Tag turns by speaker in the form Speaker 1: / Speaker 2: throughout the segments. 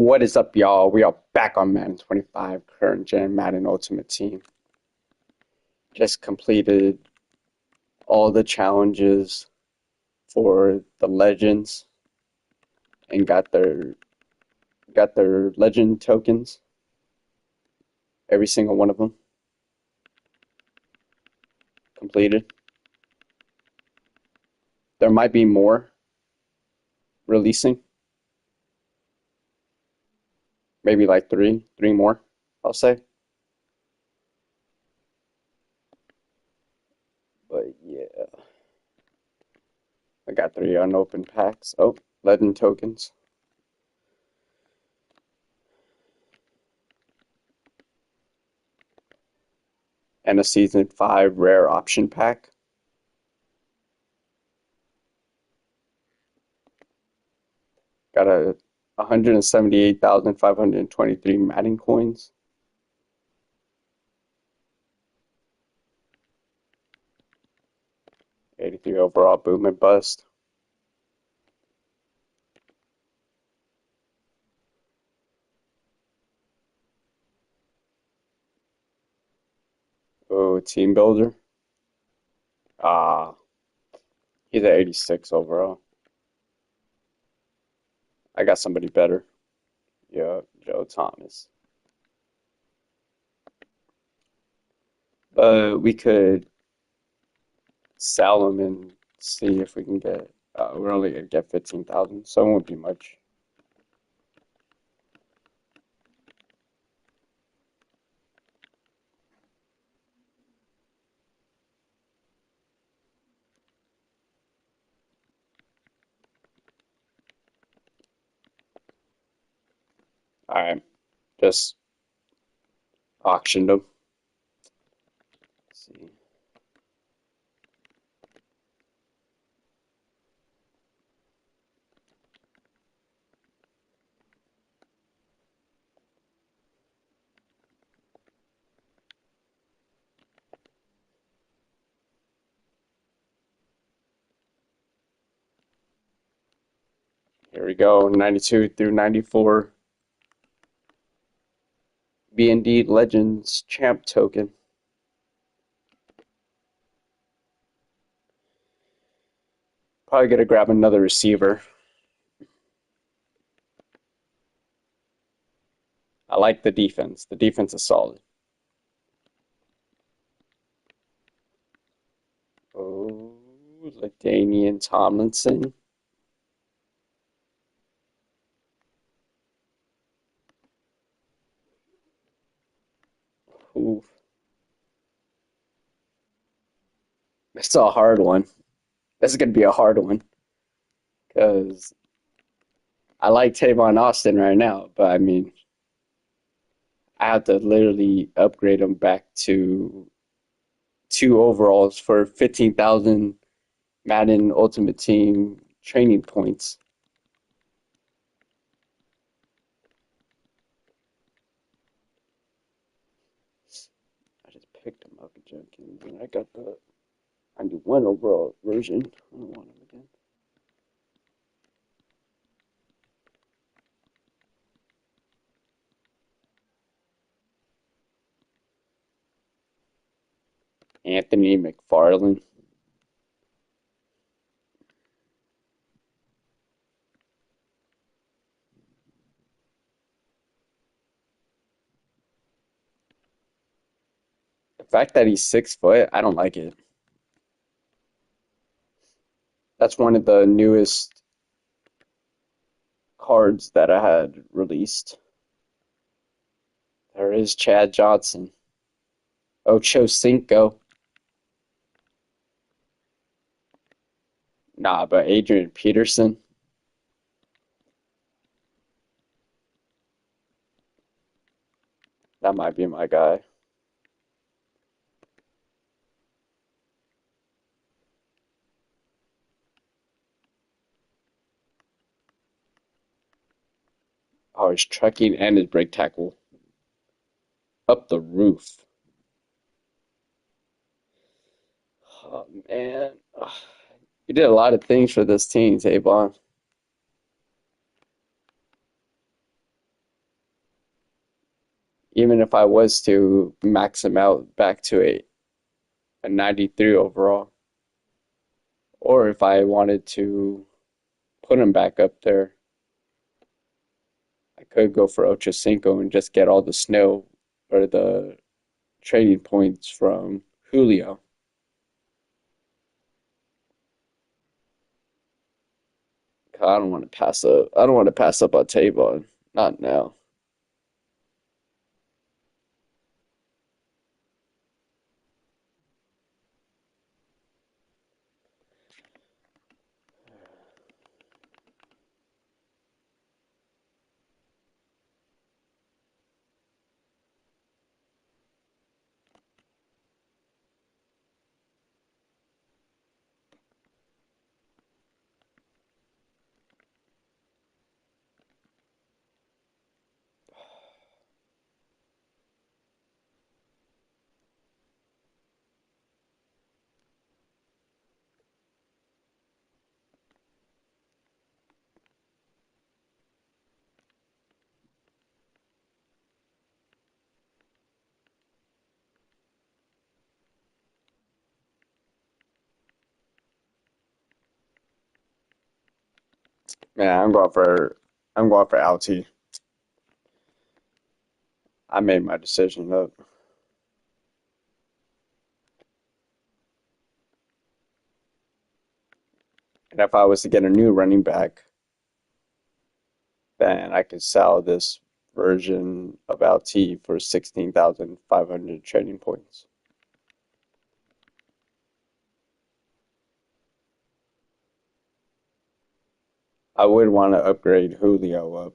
Speaker 1: What is up, y'all? We are back on Madden 25, current gen Madden Ultimate Team. Just completed all the challenges for the legends and got their legend tokens, every single one of them completed. There might be more releasing, maybe like three more, I'll say. But yeah, I got three unopened packs. Oh, legend tokens and a season 5 rare option pack. Got a 178,523 Madden coins. 83 overall boom and bust. Oh, team builder. Ah, he's at 86 overall. I got somebody better. Yeah, Joe Thomas. But we could sell him and see if we can get. We're only gonna get 15,000, so it won't be much. All right, just auctioned him. Let's see. Here we go. 92 through 94. B&D Legends Champ token. Probably gonna grab another receiver. I like the defense. The defense is solid. Oh, LaDainian Tomlinson. Ooh, it's a hard one. This is gonna be a hard one because I like Tavon Austin right now, but I mean, I have to literally upgrade him back to two overalls for 15,000 Madden Ultimate Team training points. I just picked him up, Jenkins, and I got the 91 overall version. I don't want him again. Anthony McFarland. The fact that he's 6 foot, I don't like it. That's one of the newest cards that I had released. There is Chad Johnson. Ocho Cinco. Nah, but Adrian Peterson. That might be my guy. Oh, his trekking and his break tackle. Up the roof. Oh, man. Ugh. You did a lot of things for this team, Tavon. Even if I was to max him out back to a 93 overall, or if I wanted to put him back up there, I could go for Ocho Cinco and just get all the snow or the trading points from Julio. I don't want to pass up. I don't want to pass up on Tavon. Not now. Yeah, I'm going for LT. I made my decision up. And if I was to get a new running back, then I could sell this version of LT for 16,500 trading points. I would want to upgrade Julio up.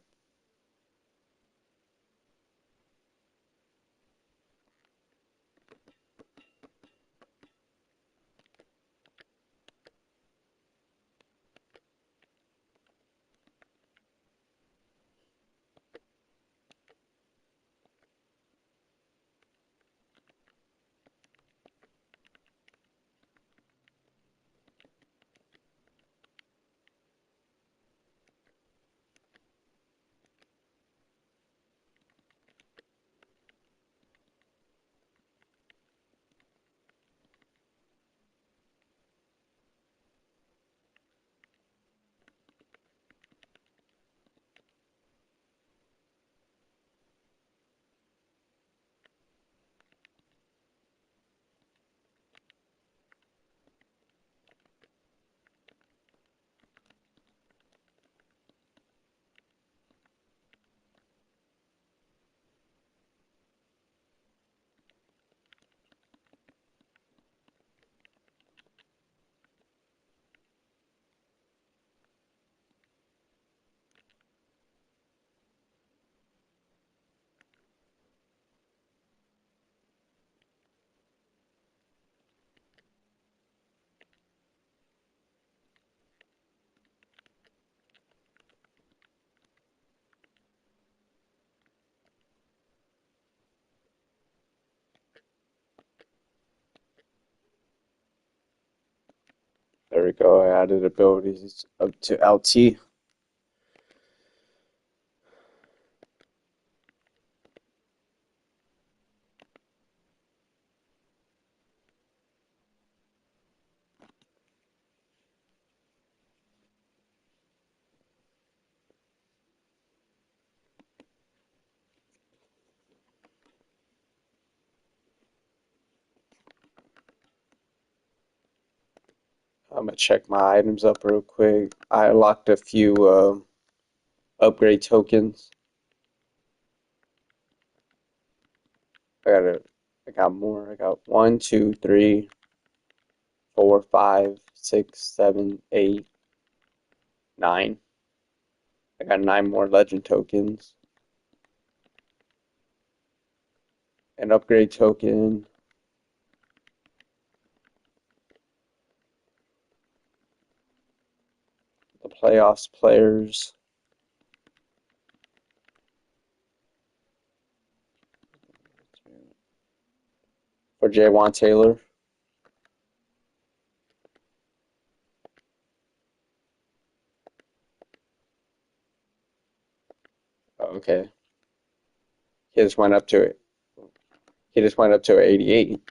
Speaker 1: There we go. I added abilities up to LT. I'm gonna check my items up real quick. I locked a few upgrade tokens. I got a, I got more. I got one, two, three, four, five, six, seven, eight, nine. I got nine more legend tokens. An upgrade token. The playoffs players for Jaywan Taylor. Oh, okay. He just went up to he just went up to 88.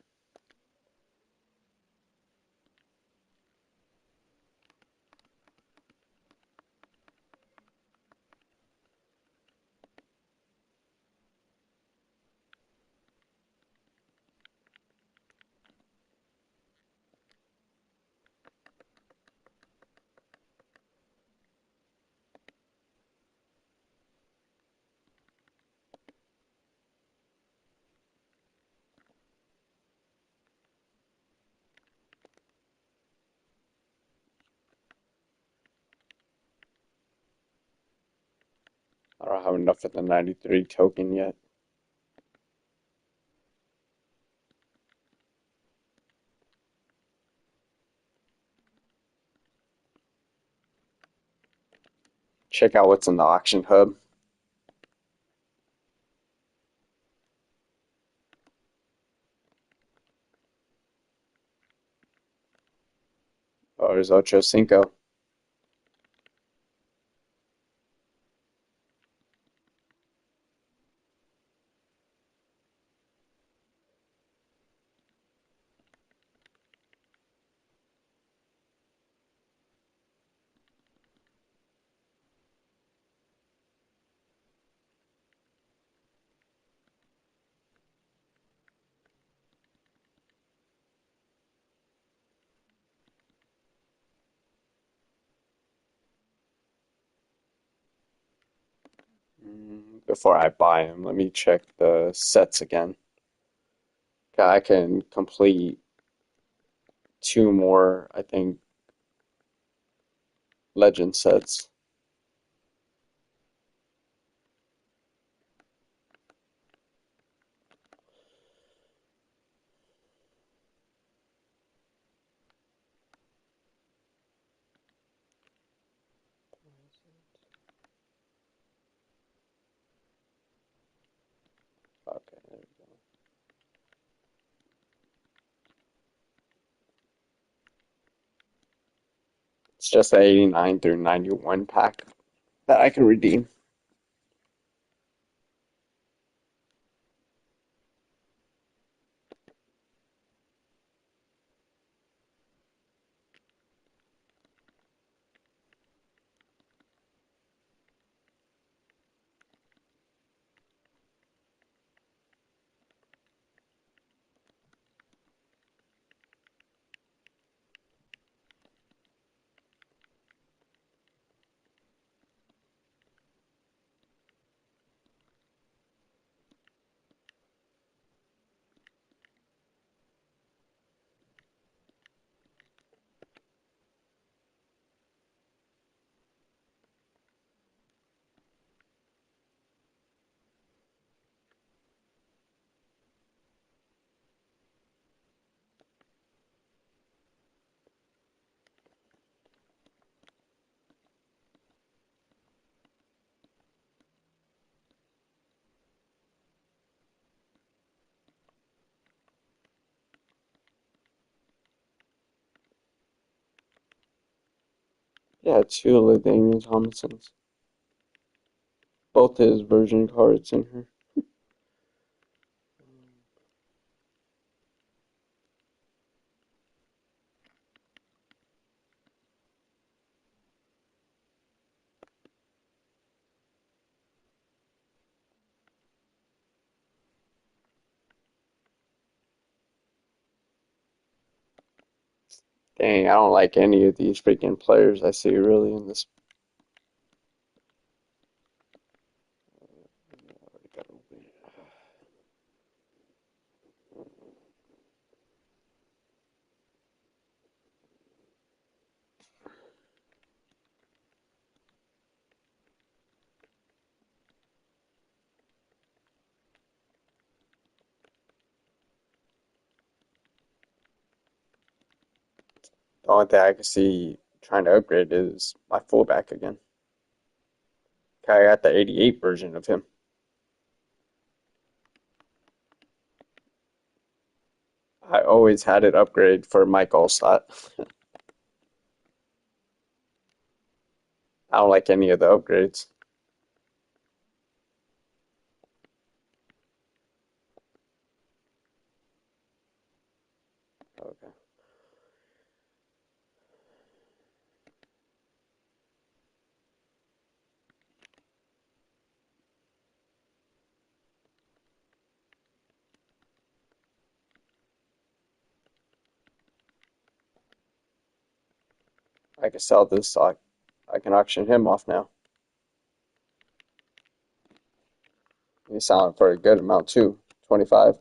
Speaker 1: I don't have enough of the 93 token yet. Check out what's in the auction hub. Oh, there's Ocho Cinco. Before I buy him, let me check the sets again. I can complete two more, I think, legend sets. Okay, there we go. It's just the 89 through 91 pack that I can redeem. Yeah, two Ladainian Thomasons. Both his version cards in here. Dang, I don't like any of these freaking players I see really in this. The only thing I can see trying to upgrade is my fullback again. I got the 88 version of him. I always had it upgrade for Mike Allstott. I don't like any of the upgrades. I can sell this so I can auction him off now. He's selling for a good amount too. 25.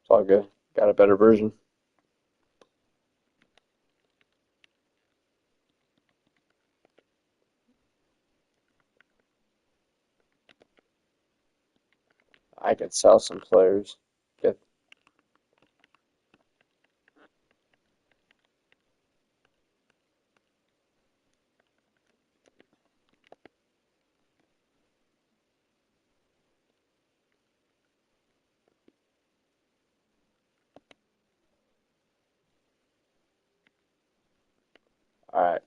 Speaker 1: It's all good. Got a better version. I could sell some players. Get all right.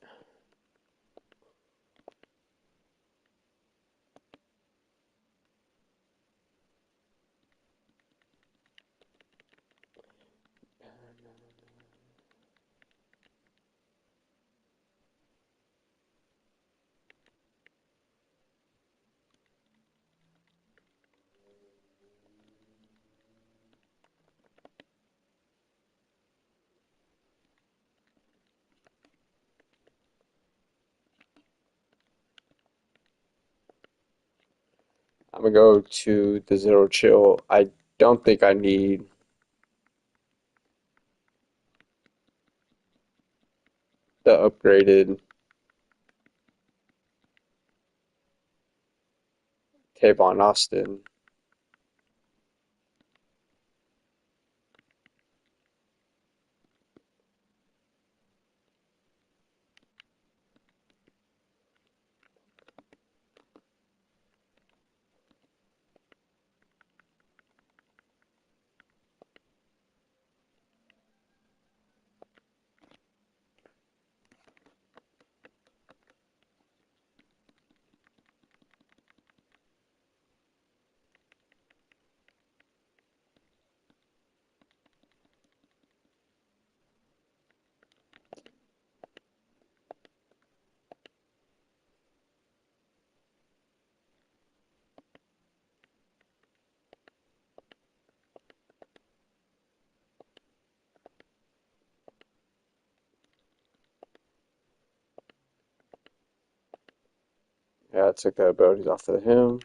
Speaker 1: I'm gonna go to the zero chill. I don't think I need the upgraded Tavon Austin. Yeah, I took the abilities off of him.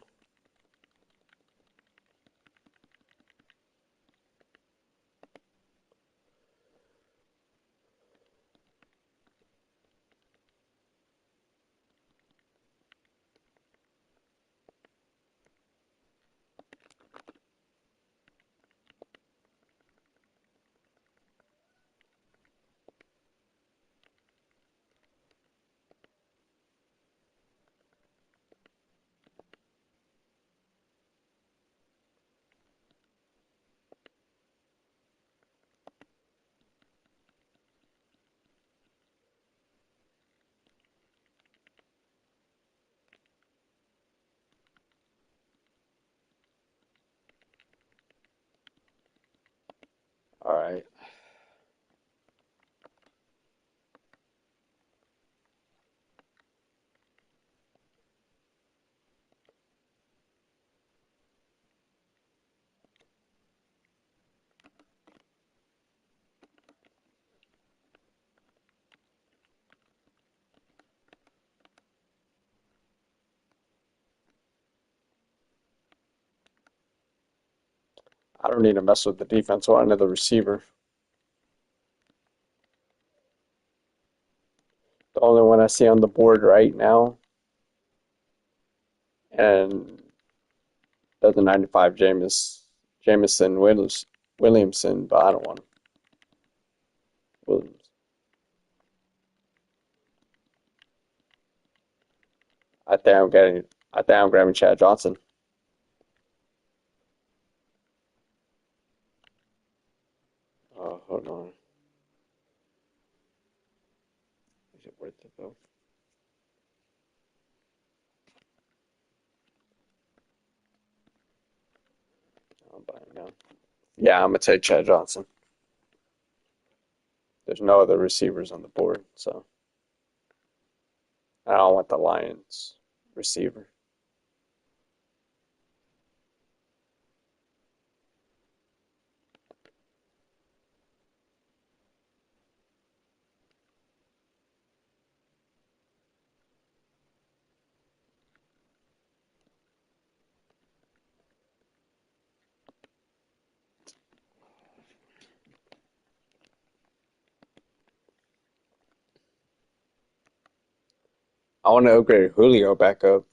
Speaker 1: All right. I don't need to mess with the defense or another receiver. The only one I see on the board right now, and that's a 95 Williamson, but I don't want him. Williams. I think I'm grabbing Chad Johnson. Hold on. Is it worth it though? I'm buying now. Yeah, I'm gonna take Chad Johnson. There's no other receivers on the board, so I don't want the Lions receiver. I want to upgrade Julio back up.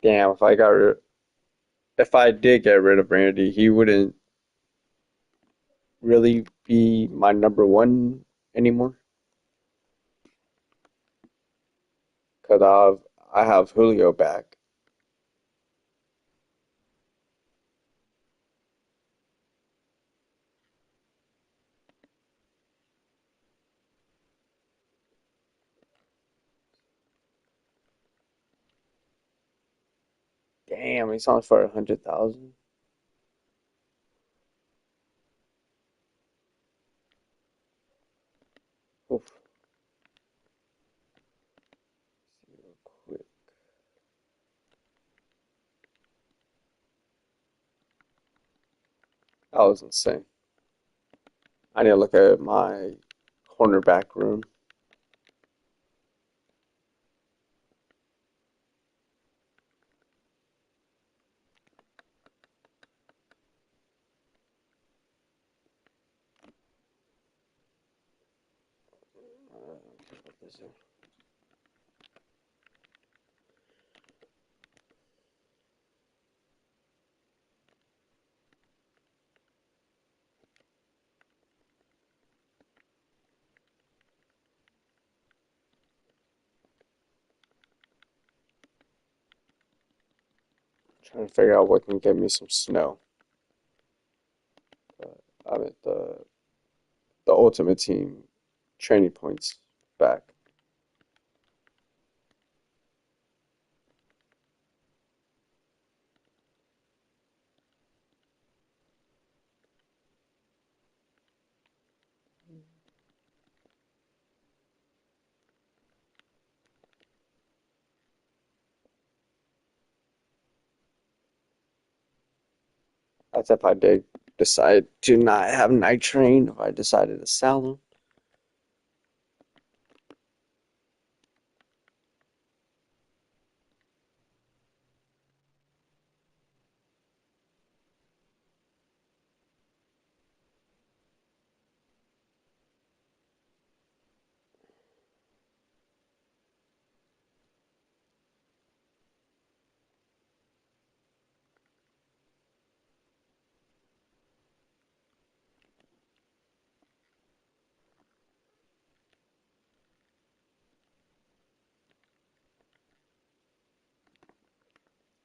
Speaker 1: Damn, if I did get rid of Randy, he wouldn't really be my number one anymore. Cause I have Julio back. Damn, he's on for 100,000. Oof. Real quick. That was insane. I need to look at my cornerback room. What is it? Trying to figure out what can get me some snow. I'm at the Ultimate Team training points back. That's if I did decide to not have Night Train, if I decided to sell them.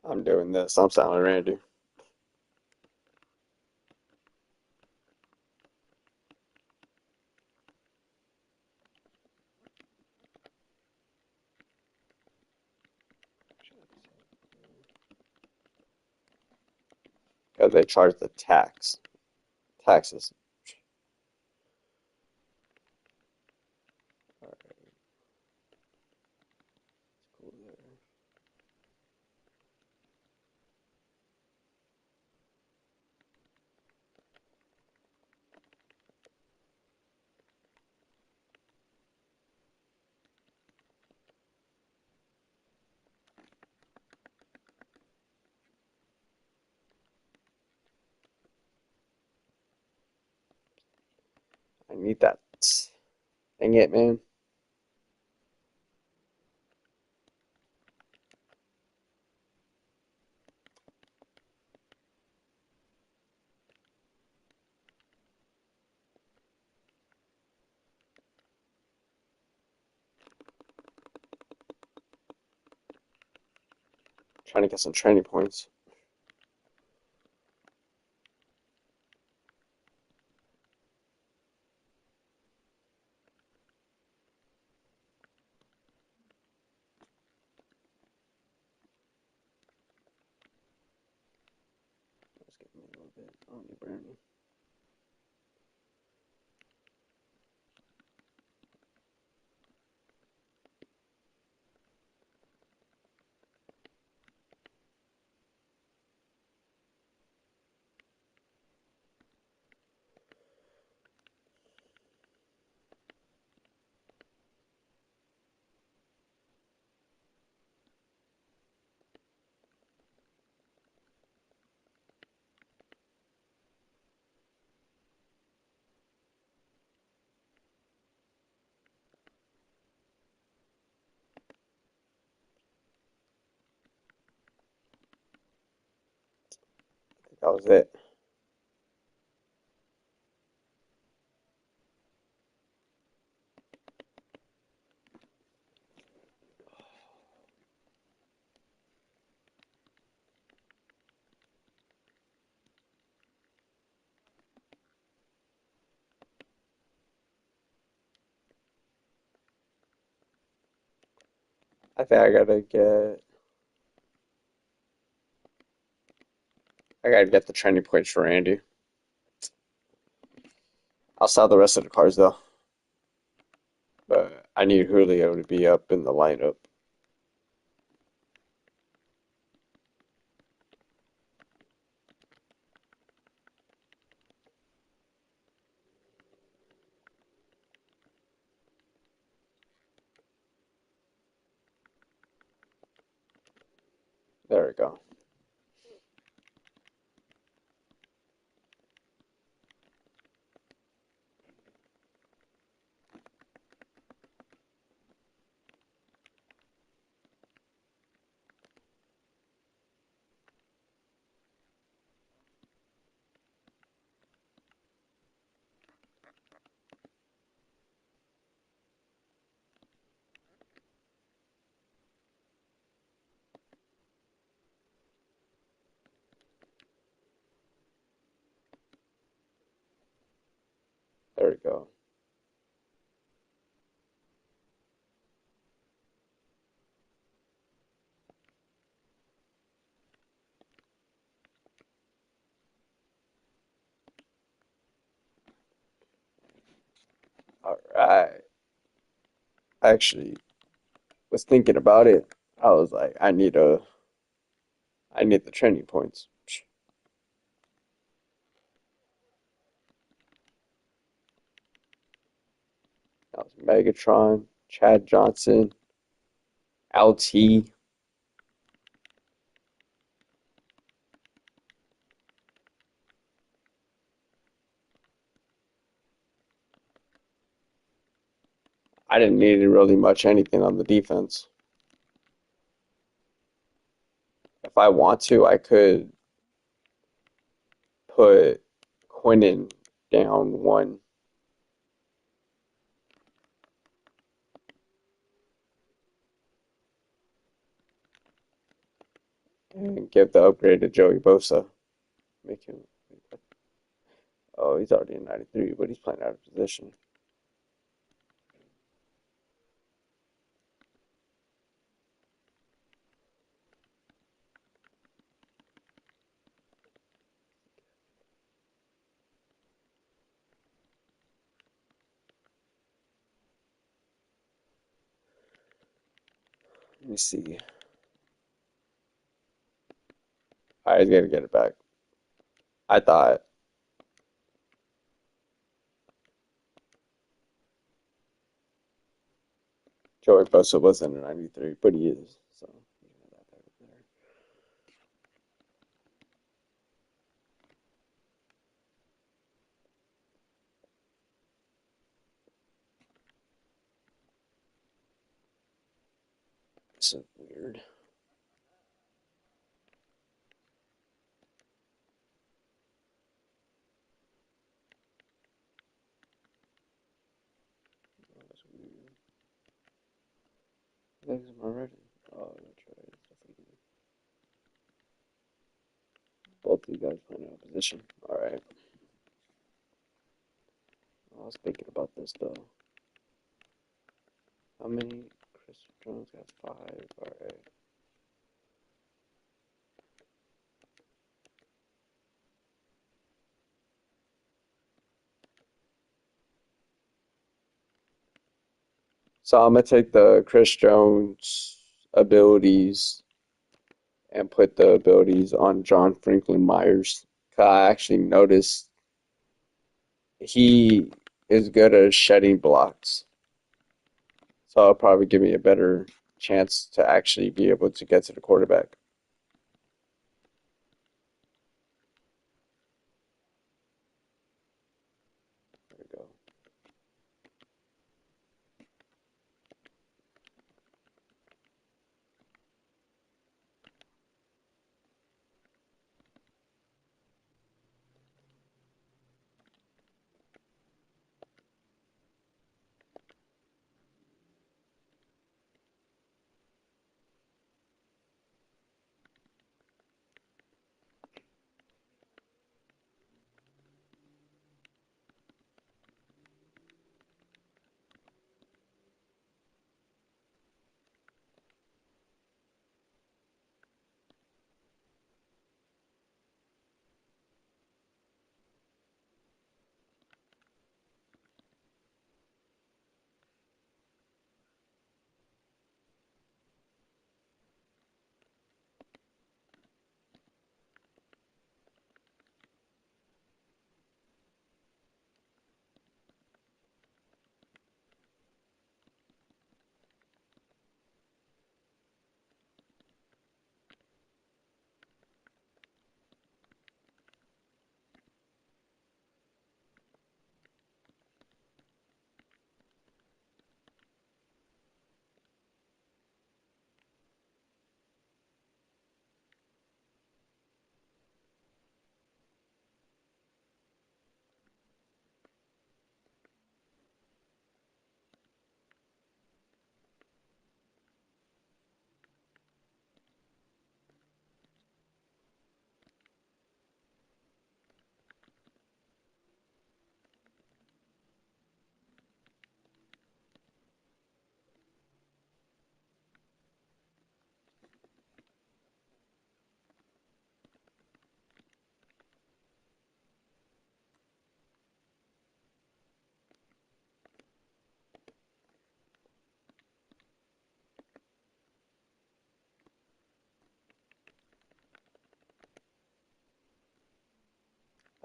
Speaker 1: I'm doing this. I'm selling Randy. Because they charge the taxes. All right, cool there. I need that. Dang it, man. Trying to get some training points. Let's get me a little bit. I don't need brownie. I think that was it. I think I gotta get the training points for Andy. I'll sell the rest of the cards though. But I need Julio to be up in the lineup. There we go. There we go. All right. I actually was thinking about it. I was like, I need the training points. That was Megatron, Chad Johnson, LT. I didn't need really much anything on the defense. If I want to, I could put Quinnen down one and give the upgrade to Joey Bosa. Make him. Oh, he's already in 93, but he's playing out of position. Let me see. I gotta get it back. I thought Joey Bosa wasn't in 93, but he is. So so weird. That's weird. Thanks, am I ready? Oh, that's right. both of you guys playing out of position. All right. I was thinking about this though. How many Chris Jones got? Five. All right. So I'm gonna take the Chris Jones abilities and put the abilities on John Franklin Myers. 'Cause I actually noticed he is good at shedding blocks. So it'll probably give me a better chance to actually be able to get to the quarterback. There we go.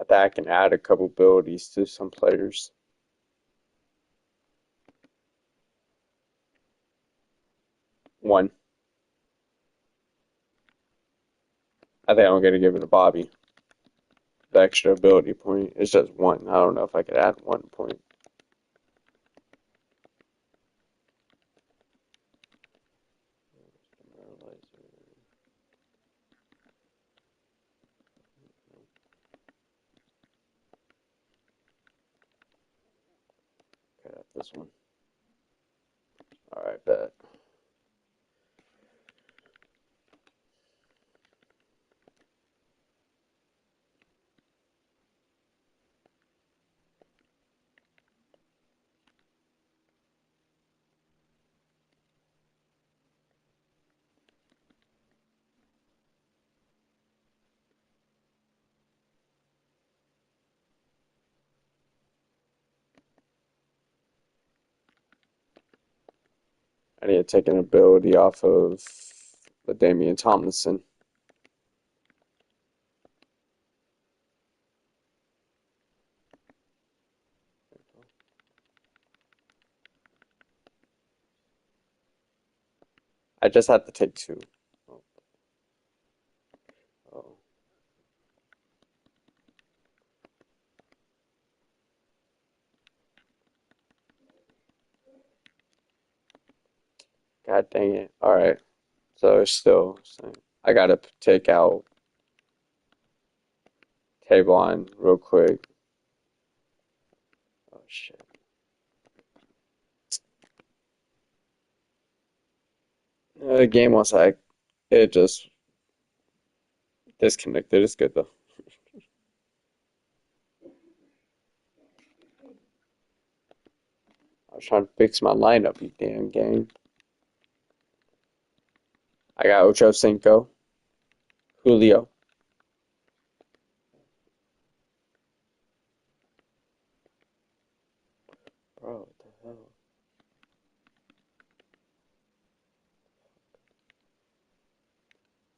Speaker 1: I think I can add a couple abilities to some players. One. I think I'm gonna give it to Bobby. The extra ability point. It's just one. I don't know if I could add 1 point. Okay, this one. All right, bet. I need to take an ability off of the Damian Tomlinson. I just have to take two. Oh, oh. God dang it. All right. So it's still same. I gotta take out Tavon real quick. Oh shit. The game was like it just disconnected. It's good though. was trying to fix my lineup, you damn game. I got Ocho Cinco, Julio. Bro, what the hell?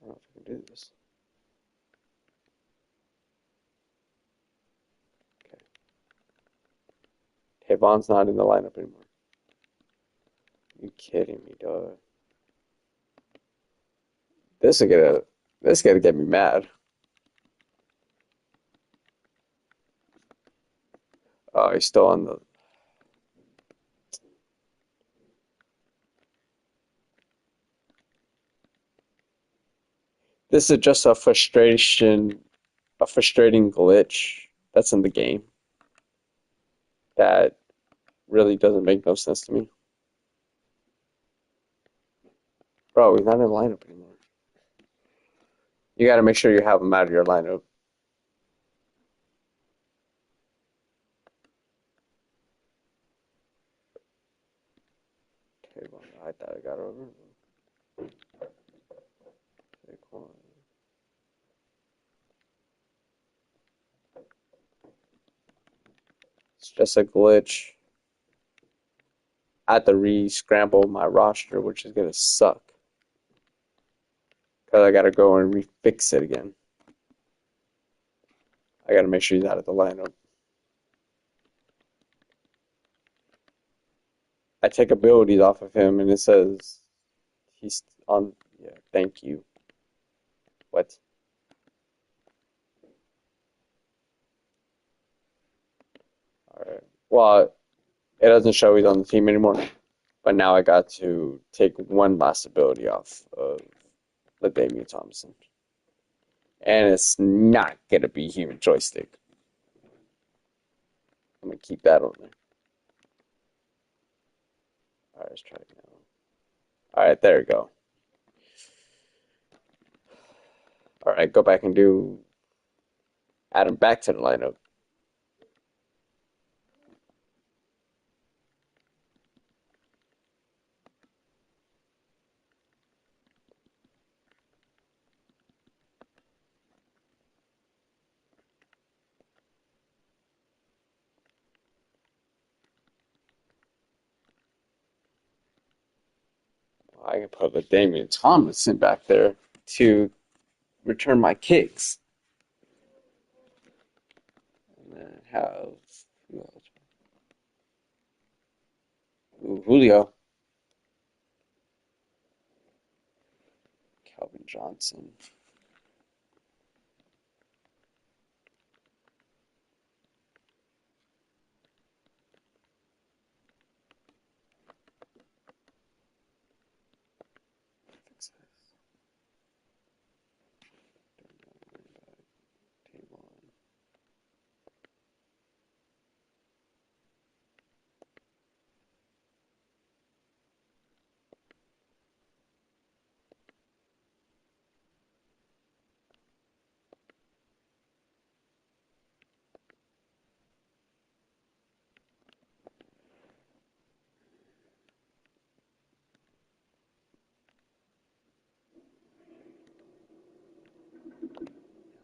Speaker 1: I don't know if I can do this. Okay. Tavon's not in the lineup anymore. You kidding me, dog? This is gonna this is gonna get me mad. Oh, he's still on the. This is just a frustrating glitch that's in the game that really doesn't make no sense to me. Bro, he's not in the lineup anymore. You got to make sure you have him out of your lineup. Table. I thought I got over. It's just a glitch. I had to re-scramble my roster, which is gonna suck. Because I gotta go and refix it again. I gotta make sure he's out of the lineup. I take abilities off of him and it says he's on. Yeah, thank you. What? Alright. Well, it doesn't show he's on the team anymore. But now I got to take one last ability off of the Damian Thompson. And it's not gonna be human joystick. I'm gonna keep that on there. Alright, let's try it now. Alright, there we go. Alright, go back and add him back to the lineup. I can put the Damian Thompson back there to return my kicks. And then have Julio, Calvin Johnson.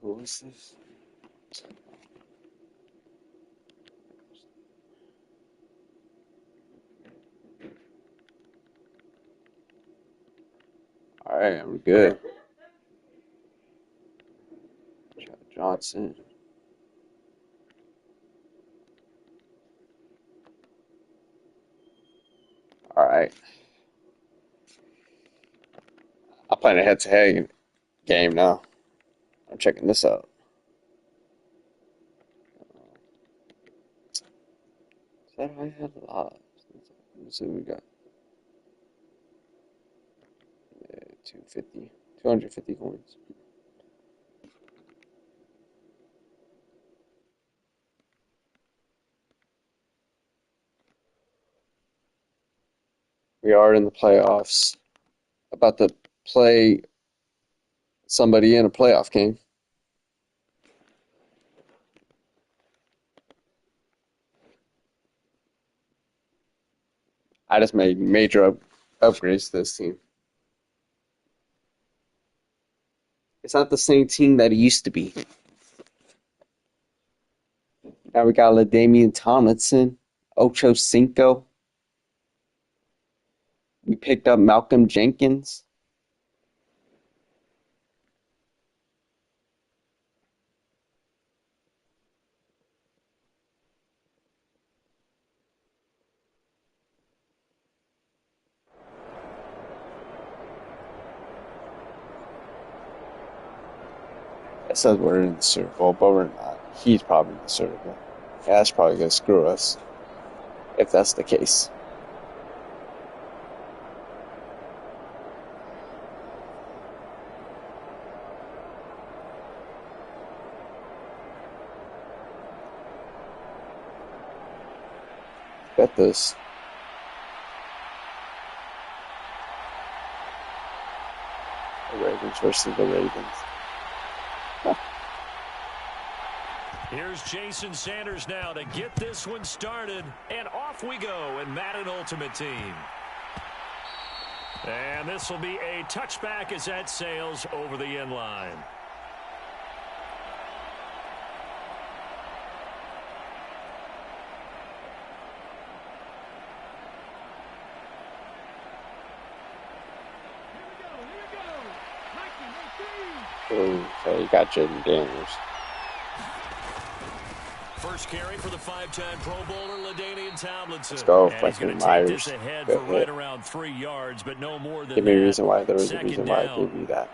Speaker 1: Who was this? All right, I'm good. Johnson. All right. I'm playing a head-to-head game now. I'm checking this out. Is that I have a lot? Let's see what we got. 250, 250 coins. We are in the playoffs. About to play somebody in a playoff game. I just made major upgrades to this team. It's not the same team that it used to be. Now we got LaDainian Tomlinson, Ocho Cinco. We picked up Malcolm Jenkins. It says we're in the Super Bowl, but we're not. He's probably in the Super Bowl. Yeah, that's probably going to screw us if that's the case. Bet this. The Ravens versus the Ravens.
Speaker 2: Here's Jason Sanders now to get this one started, and off we go in Madden Ultimate Team. And this will be a touchback as that sails over the end line.
Speaker 1: Okay, you got Jaden Daniels.
Speaker 2: First carry for the five-time Pro Bowler, LaDainian Tomlinson.
Speaker 1: Let's go,
Speaker 2: Franklin Myers. Ahead for right around 3 yards, but no more than
Speaker 1: give me a
Speaker 2: that.
Speaker 1: reason why there was a reason why I gave you that.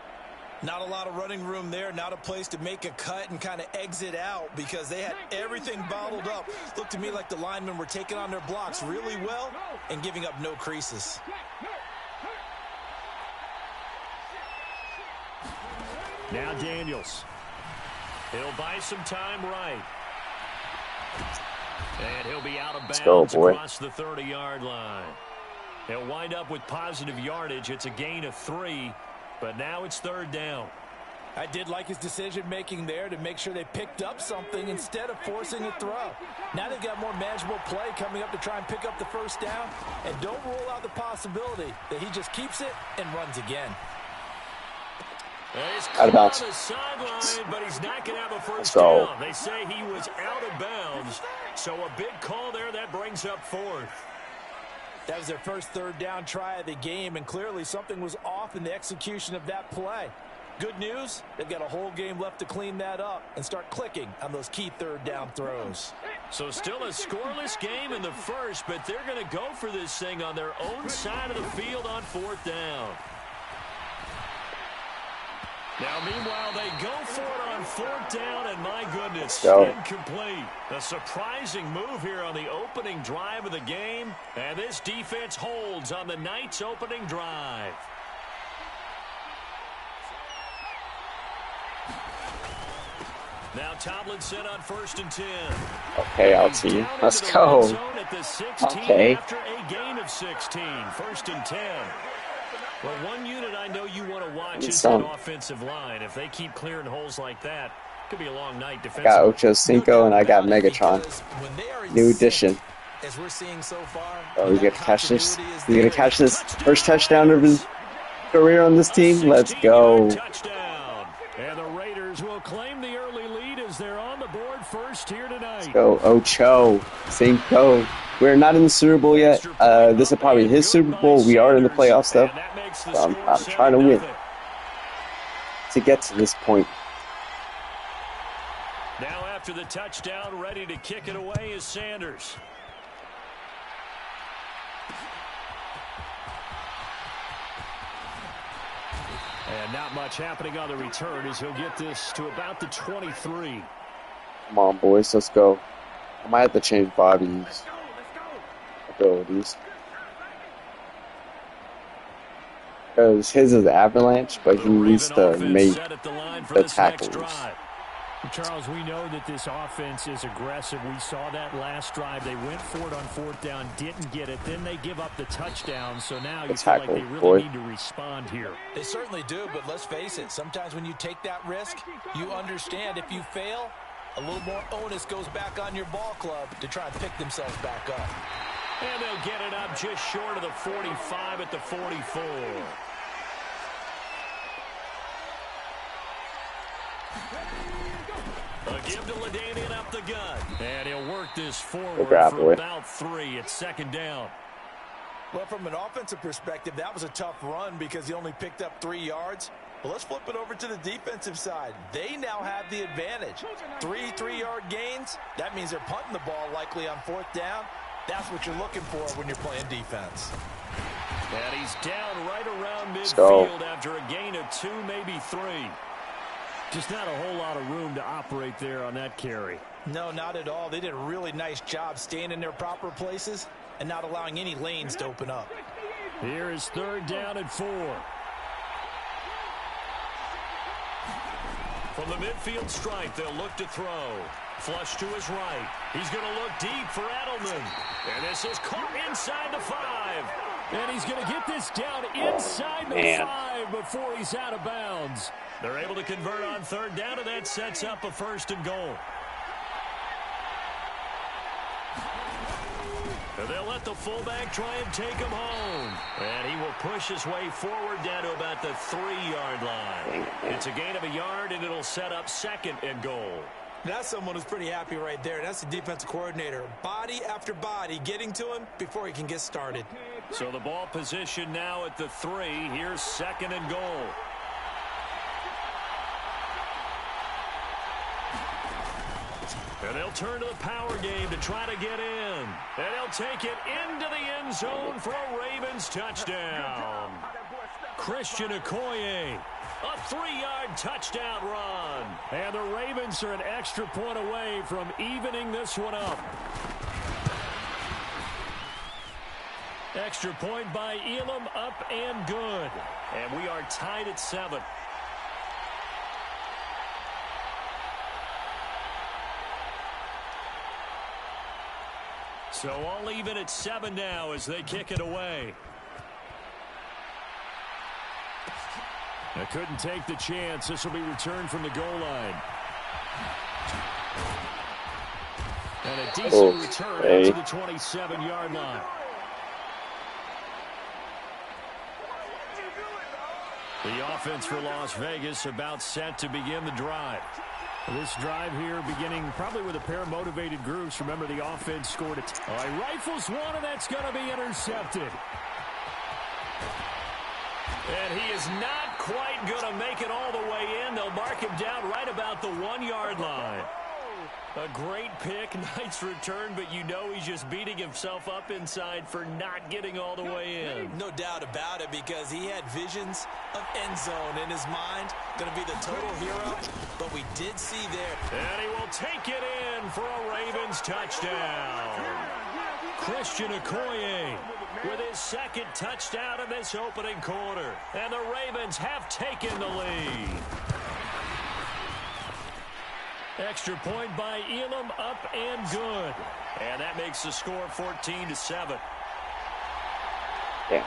Speaker 3: Not a lot of running room there, not a place to make a cut and kind of exit out because they had everything bottled up. Looked to me like the linemen were taking on their blocks really well and giving up no creases.
Speaker 2: Now Daniels. He'll buy some time right. And he'll be out of bounds across the 30-yard line. He'll wind up with positive yardage. It's a gain of 3, but now it's third down.
Speaker 3: I did like his decision-making there to make sure they picked up something instead of forcing a throw. Now they've got more manageable play coming up to try and pick up the first down. And don't rule out the possibility that he just keeps it and runs again.
Speaker 1: Out of bounds.
Speaker 2: Sideline, but he's not going to have a first down. They say he was out of bounds. So a big call there that brings up fourth.
Speaker 3: That was their first third down try of the game, and clearly something was off in the execution of that play. Good news, they've got a whole game left to clean that up and start clicking on those key third down throws.
Speaker 2: So still a scoreless game in the first, but they're going to go for this thing on their own side of the field on fourth down. Now, meanwhile, they go for it on fourth down, and my goodness, incomplete. A surprising move here on the opening drive of the game, and this defense holds on the night's opening drive. Now Tomlinson on 1st and 10.
Speaker 1: Okay, LT. Let's go. Okay.
Speaker 2: After a gain of 16, 1st and 10. Well, one unit I know you want to watch is that offensive line. If they keep clearing holes like that, it could be a long night defensively.
Speaker 1: I got Ocho Cinco and I got Megatron. New addition.
Speaker 3: As we're seeing so far,
Speaker 1: oh, you get to catch this. You gonna catch this first touchdown of his career on this team? Let's go.
Speaker 2: Touchdown. And the Raiders will claim the early lead as they're on the board first here tonight.
Speaker 1: Let's go, Ocho Cinco. We're not in the Super Bowl yet. This is probably his Super Bowl. We are in the playoffs, though. So I'm trying to win to get to this point.
Speaker 2: Now after the touchdown, ready to kick it away is Sanders. And not much happening on the return as he'll get this to about the 23.
Speaker 1: Come on, boys. Let's go. I might have to change Bobby's abilities. Because his is Avalanche, but he needs to make the tackles.
Speaker 4: Charles, we know that this offense is aggressive. We saw that last drive. They went for it on fourth down, didn't get it. Then they give up the touchdown. So now you feel like they really need to respond here.
Speaker 3: They certainly do, but let's face it. Sometimes when you take that risk, you understand if you fail, a little more onus goes back on your ball club to try and pick themselves back up.
Speaker 2: And they'll get it up just short of the 45 at the 44. A give to LaDainian up the gut. And he'll work this forward for about 3. It's second down.
Speaker 3: Well, from an offensive perspective, that was a tough run because he only picked up 3 yards. But let's flip it over to the defensive side. They now have the advantage. 3 3-yard gains. That means they're punting the ball likely on 4th down. That's what you're looking for when you're playing defense.
Speaker 2: And he's down right around midfield after a gain of 2, maybe 3.
Speaker 4: Just not a whole lot of room to operate there on that carry.
Speaker 3: No, not at all. They did a really nice job staying in their proper places and not allowing any lanes to open up.
Speaker 4: Here is 3rd down and 4.
Speaker 2: From the midfield stripe, they'll look to throw. Flush to his right. He's going to look deep for Edelman. And this is caught inside the 5.
Speaker 4: And he's going to get this down inside the 5 before he's out of bounds.
Speaker 2: They're able to convert on 3rd down, and that sets up a 1st and goal. And they'll let the fullback try and take him home. And he will push his way forward down to about the 3-yard line. It's a gain of a yard, and it'll set up 2nd and goal.
Speaker 3: That's someone who's pretty happy right there. That's the defensive coordinator. Body after body getting to him before he can get started.
Speaker 2: So the ball position now at the 3. Here's 2nd and goal. And they'll turn to the power game to try to get in. And he'll take it into the end zone for a Ravens touchdown. Christian Okoye. A 3-yard touchdown run.
Speaker 4: And the Ravens are an extra point away from evening this one up. Extra point by Elam, up and good.
Speaker 2: And we are tied at 7. So all even at 7 now as they kick it away.
Speaker 4: I couldn't take the chance. This will be returned from the goal line. And a decent return out to the 27-yard line. The offense for Las Vegas about set to begin the drive. This drive here beginning probably with a pair of motivated groups. Remember, the offense scored it. All right, rifles one, and that's going to be intercepted.
Speaker 2: And he is not quite going to make it all the way in. They'll mark him down right about the 1-yard line. A great pick, nice return, but you know he's just beating himself up inside for not getting all the way in.
Speaker 3: No doubt about it, because he had visions of end zone in his mind. Going to be the total hero, but we did see there.
Speaker 2: And he will take it in for a Ravens touchdown. Christian Okoye with his 2nd touchdown in this opening quarter. And the Ravens have taken the lead.
Speaker 4: Extra point by Elam, up and good.
Speaker 2: And that makes the score 14-7.
Speaker 1: Yeah.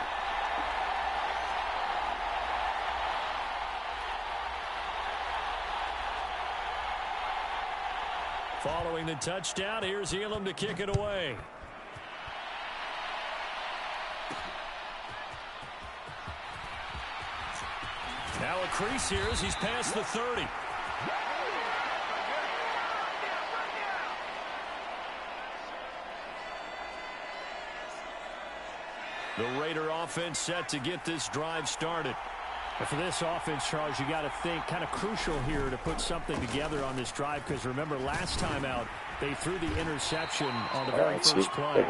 Speaker 4: Following the touchdown, here's Elam to kick it away. Now a crease here as he's past the 30. The Raider offense set to get this drive started. But for this offense, Charles, you got to think kind of crucial here to put something together on this drive, because remember last time out they threw the interception on the very first play.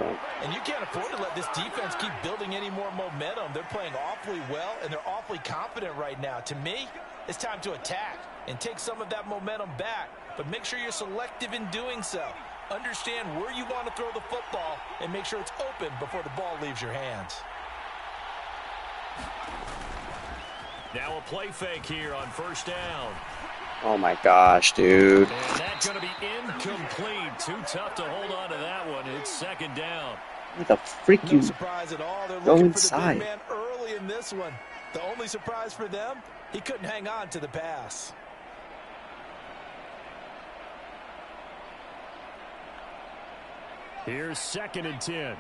Speaker 3: And you can't afford to let this defense keep building any more momentum. They're playing awfully well, and they're awfully confident right now. To me, it's time to attack and take some of that momentum back, but make sure you're selective in doing so. Understand where you want to throw the football and make sure it's open before the ball leaves your hands.
Speaker 2: Now a play fake here on 1st down.
Speaker 1: Oh my gosh, dude.
Speaker 2: And that's going to be incomplete. Too tough to hold on to that one. It's 2nd down.
Speaker 1: What the freak
Speaker 3: No
Speaker 1: you
Speaker 3: surprise at all. They're
Speaker 1: go
Speaker 3: looking
Speaker 1: inside.
Speaker 3: for the big man early in this one. The only surprise for them, he couldn't hang on to the pass.
Speaker 4: Here's 2nd and 10.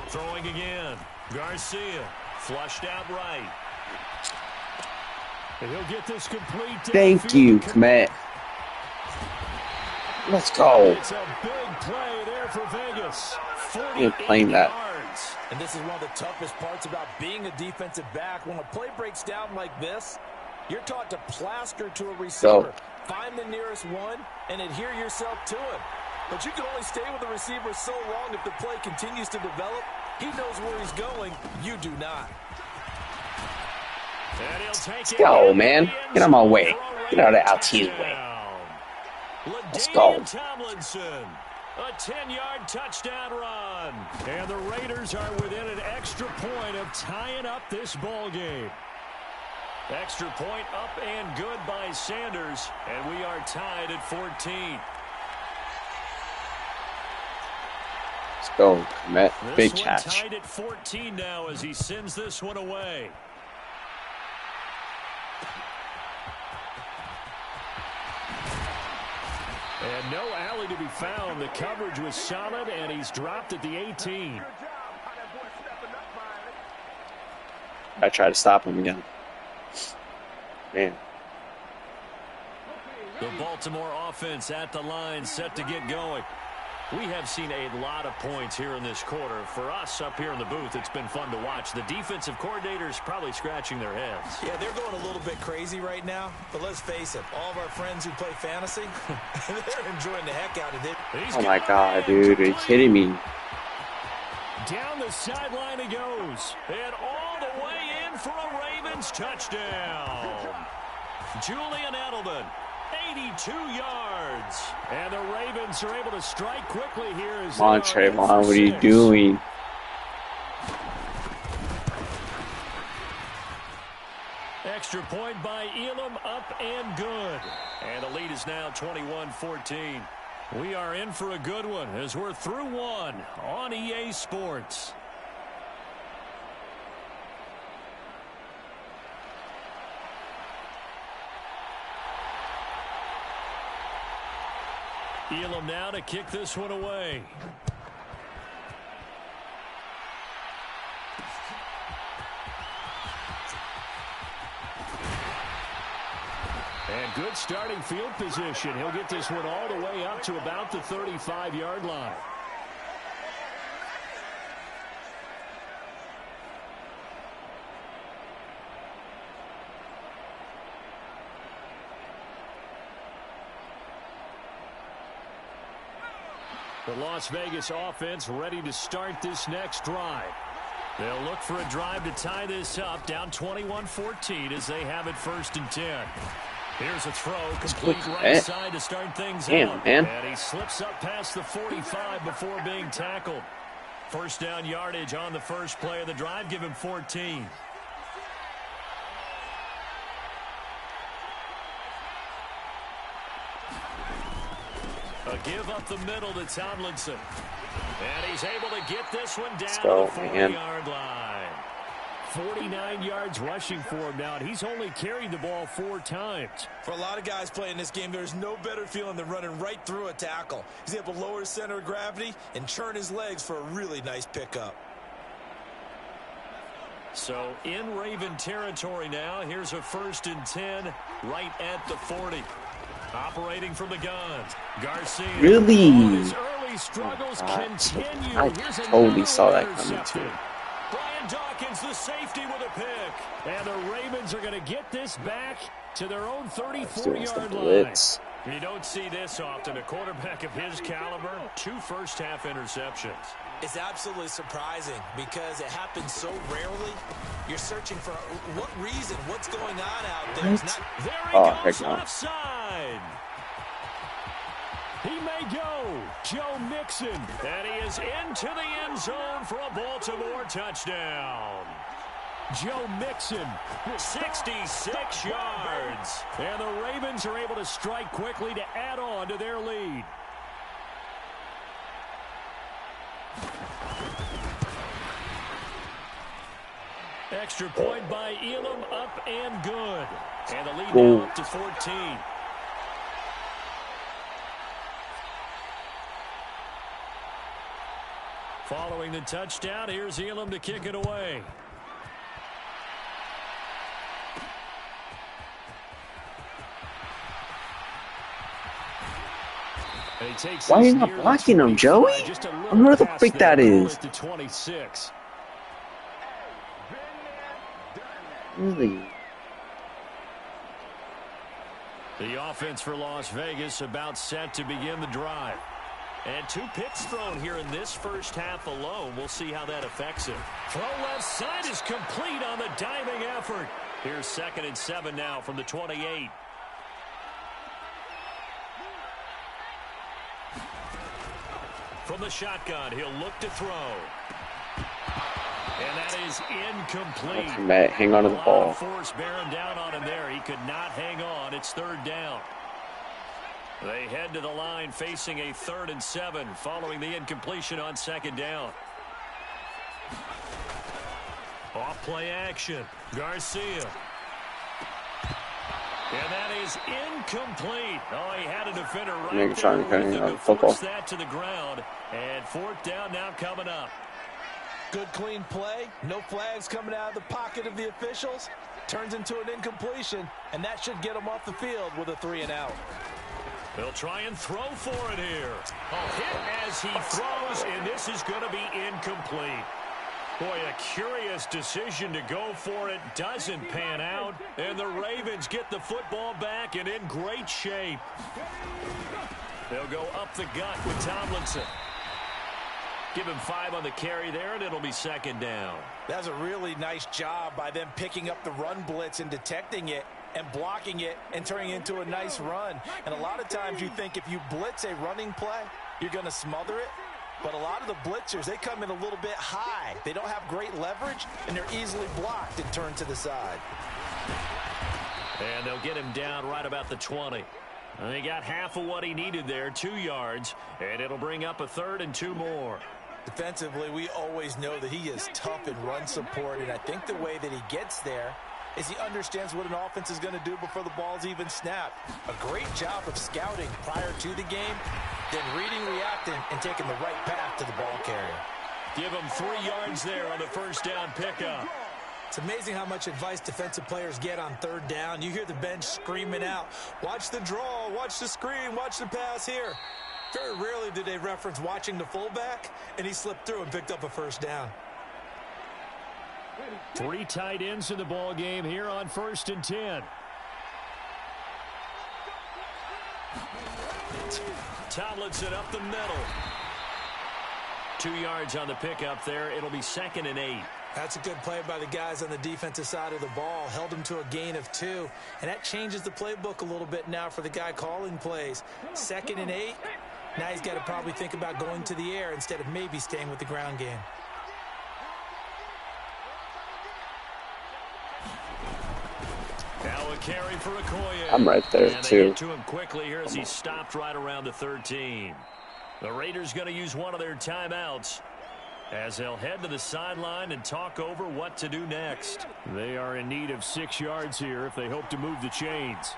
Speaker 2: Throwing again. Garcia flushed out right.
Speaker 4: And he'll get this complete.
Speaker 1: Thank you, Komet. Let's go.
Speaker 4: It's a big play there for Vegas.
Speaker 1: You're playing that.
Speaker 3: Yards. And this is one of the toughest parts about being a defensive back. When a play breaks down like this, you're taught to plaster to a receiver. Find the nearest one and adhere yourself to him. But you can only stay with the receiver so long if the play continues to develop. He knows where he's going. You do not.
Speaker 1: Let's go, man. Get out of my way. Get out of LT's way. Let's go.
Speaker 2: Tomlinson, a 10-yard touchdown run.
Speaker 4: And the Raiders are within an extra point of tying up this ball game.
Speaker 2: Extra point up and good by Sanders, and we are tied at 14.
Speaker 1: Let's go, Komet. Big catch.
Speaker 2: Tied at 14 now as he sends this one away.
Speaker 4: And no alley to be found. The coverage was solid, and he's dropped at the 18.
Speaker 1: I try to stop him again. Man.
Speaker 2: The Baltimore offense at the line, set to get going. We have seen a lot of points here in this quarter. For us up here in the booth, it's been fun to watch. The defensive coordinators probably scratching their heads.
Speaker 3: Yeah, they're going a little bit crazy right now. But let's face it, all of our friends who play fantasy, they're enjoying the heck out of it.
Speaker 1: Oh my God, dude. Are you kidding me?
Speaker 2: Down the sideline he goes. And all the way in for a Ravens touchdown. Julian Edelman. 82 yards.
Speaker 4: And the Ravens are able to strike quickly here.
Speaker 1: Come on, Trayvon, what are you doing?
Speaker 2: Extra point by Elam, up and good. And the lead is now 21-14. We are in for a good one as we're through one on EA Sports. Elam now to kick this one away.
Speaker 4: And good starting field position. He'll get this one all the way up to about the 35-yard line. The Las Vegas offense ready to start this next drive. They'll look for a drive to tie this up, down 21-14 as they have it 1st and 10. Here's a throw, complete right side to start things out.
Speaker 1: Man.
Speaker 2: And he slips up past the 45 before being tackled. First down yardage on the first play of the drive, give him 14. A give up the middle to Tomlinson. And he's able to get this one down to the 40-yard line.
Speaker 4: 49 yards rushing for him now, and he's only carried the ball 4 times.
Speaker 3: For a lot of guys playing this game, there's no better feeling than running right through a tackle. He's able to lower his center of gravity and churn his legs for a really nice pickup.
Speaker 2: So in Raven territory now, here's a 1st and 10 right at the 40. Operating from the gun, Garcia.
Speaker 1: Really?
Speaker 2: His early struggles continue.
Speaker 1: I totally saw that coming too.
Speaker 2: Brian Dawkins, the safety, with a pick.
Speaker 4: And the Ravens are going to get this back to their own 34-yard line.
Speaker 2: You don't see this often. A quarterback of his caliber, 2 first-half interceptions.
Speaker 3: It's absolutely surprising because it happens so rarely. You're searching for what reason, what's going on out there.
Speaker 2: There he goes, left side.
Speaker 4: He may go. Joe Mixon.
Speaker 2: And he is into the end zone for a Baltimore touchdown.
Speaker 4: Joe Mixon,
Speaker 2: 66 yards.
Speaker 4: And the Ravens are able to strike quickly to add on to their lead.
Speaker 2: Extra point by Elam, up and good. And the lead now up to 14. Following the touchdown, here's Elam to kick it away.
Speaker 1: Why are you not blocking him, Joey? I don't know who the freak that is. Really?
Speaker 2: The offense for Las Vegas about set to begin the drive. And 2 picks thrown here in this first half alone. We'll see how that affects him. Throw left side is complete on the diving effort. Here's 2nd and 7 now from the 28. From the shotgun, he'll look to throw. And that is incomplete.
Speaker 1: Matt, hang on to the ball.
Speaker 2: Force bearing down on him there. He could not hang on. It's 3rd down. They head to the line facing a 3rd and 7 following the incompletion on 2nd down. Off play action. Garcia. And that is incomplete. Oh, he had a defender right there with him to force that to the ground. And 4th down now coming up.
Speaker 3: Good clean play. No flags coming out of the pocket of the officials. Turns into an incompletion, and that should get him off the field with a 3 and out.
Speaker 2: They'll try and throw for it here. A hit as he throws, and this is going to be incomplete. Boy, a curious decision to go for it. Doesn't pan out, and the Ravens get the football back and in great shape. They'll go up the gut with Tomlinson. Give him 5 on the carry there, and it'll be 2nd down.
Speaker 3: That's a really nice job by them picking up the run blitz and detecting it and blocking it and turning it into a nice run. And a lot of times you think if you blitz a running play, you're going to smother it. But a lot of the blitzers, they come in a little bit high. They don't have great leverage, and they're easily blocked and turned to the side.
Speaker 2: And they'll get him down right about the 20. And they got half of what he needed there, 2 yards, and it'll bring up a 3rd and 2 more.
Speaker 3: Defensively, we always know that he is tough in run support, and I think the way that he gets there is he understands what an offense is going to do before the ball's even snapped. A great job of scouting prior to the game, then reading, reacting, and taking the right path to the ball carrier.
Speaker 2: Give him 3 yards there on the 1st down pickup.
Speaker 3: It's amazing how much advice defensive players get on 3rd down. You hear the bench screaming out, watch the draw, watch the screen, watch the pass here. Very rarely do they reference watching the fullback, and he slipped through and picked up a 1st down.
Speaker 2: 3 tight ends in the ball game here on 1st and 10. Tomlinson up the middle. 2 yards on the pickup there. It'll be 2nd and 8.
Speaker 3: That's a good play by the guys on the defensive side of the ball. Held him to a gain of 2. And that changes the playbook a little bit now for the guy calling plays. 2nd and 8. Now he's got to probably think about going to the air instead of maybe staying with the ground game.
Speaker 2: Now a carry for Okoye.
Speaker 1: I'm right there,
Speaker 2: and
Speaker 1: too.
Speaker 2: They get to him quickly here as he stopped right around the 13. The Raiders going to use one of their timeouts as they'll head to the sideline and talk over what to do next.
Speaker 4: They are in need of 6 yards here if they hope to move the chains.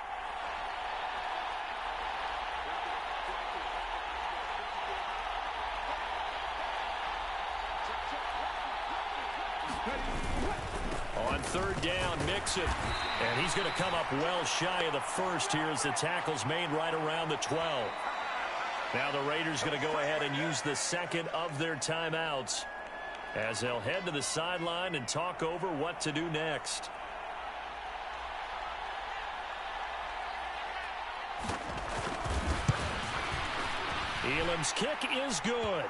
Speaker 2: On 3rd down, Mixon. And he's going to come up well shy of the 1st here as the tackle's made right around the 12. Now the Raiders going to go ahead and use the 2nd of their timeouts as they'll head to the sideline and talk over what to do next. Elam's kick is good.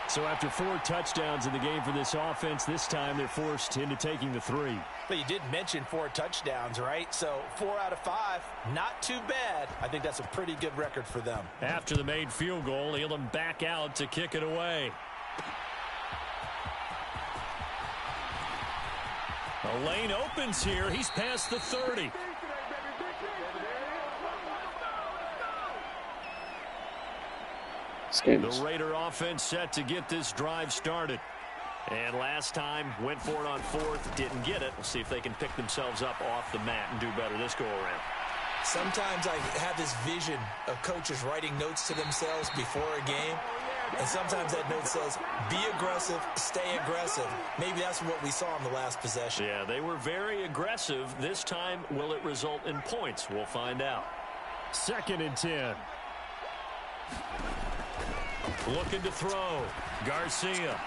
Speaker 4: So after 4 touchdowns in the game for this offense, this time they're forced into taking the 3.
Speaker 3: But you did mention 4 touchdowns, right? So 4 out of 5, not too bad. I think that's a pretty good record for them.
Speaker 2: After the made field goal, Elam back out to kick it away. The lane opens here. He's past the 30. The Raider offense set to get this drive started. And last time, went for it on 4th, didn't get it. We'll see if they can pick themselves up off the mat and do better this go-around.
Speaker 3: Sometimes I have this vision of coaches writing notes to themselves before a game. And sometimes that note says, be aggressive, stay aggressive. Maybe that's what we saw in the last possession.
Speaker 2: Yeah, they were very aggressive. This time, will it result in points? We'll find out.
Speaker 4: 2nd and 10.
Speaker 2: Looking to throw. Garcia.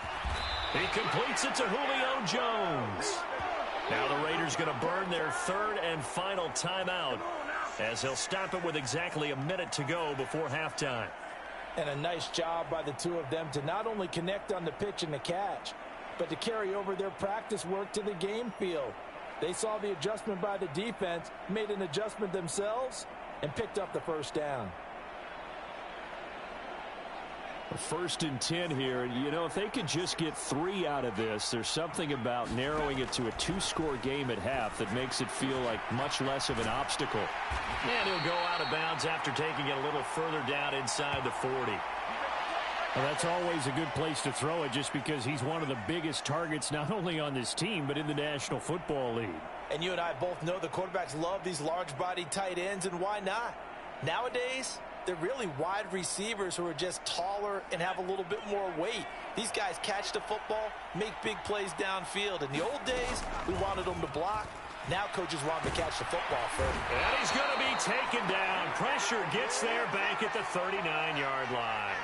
Speaker 2: He completes it to Julio Jones. Now the Raiders going to burn their 3rd and final timeout, as they'll stop it with exactly a minute to go before halftime.
Speaker 3: And a nice job by the two of them to not only connect on the pitch and the catch, but to carry over their practice work to the game field. They saw the adjustment by the defense, made an adjustment themselves, and picked up the first down.
Speaker 4: 1st and 10 here. You know, if they could just get 3 out of this, there's something about narrowing it to a 2-score game at half that makes it feel like much less of an obstacle.
Speaker 2: And he'll go out of bounds after taking it a little further down inside the 40.
Speaker 4: Well, that's always a good place to throw it, just because he's one of the biggest targets not only on this team but in the National Football League.
Speaker 3: And you and I both know the quarterbacks love these large-bodied tight ends, and why not? Nowadays, they're really wide receivers who are just taller and have a little bit more weight. These guys catch the football, make big plays downfield. In the old days, we wanted them to block. Now coaches want them to catch the football first.
Speaker 2: And he's going to be taken down. Pressure gets there back at the 39-yard line.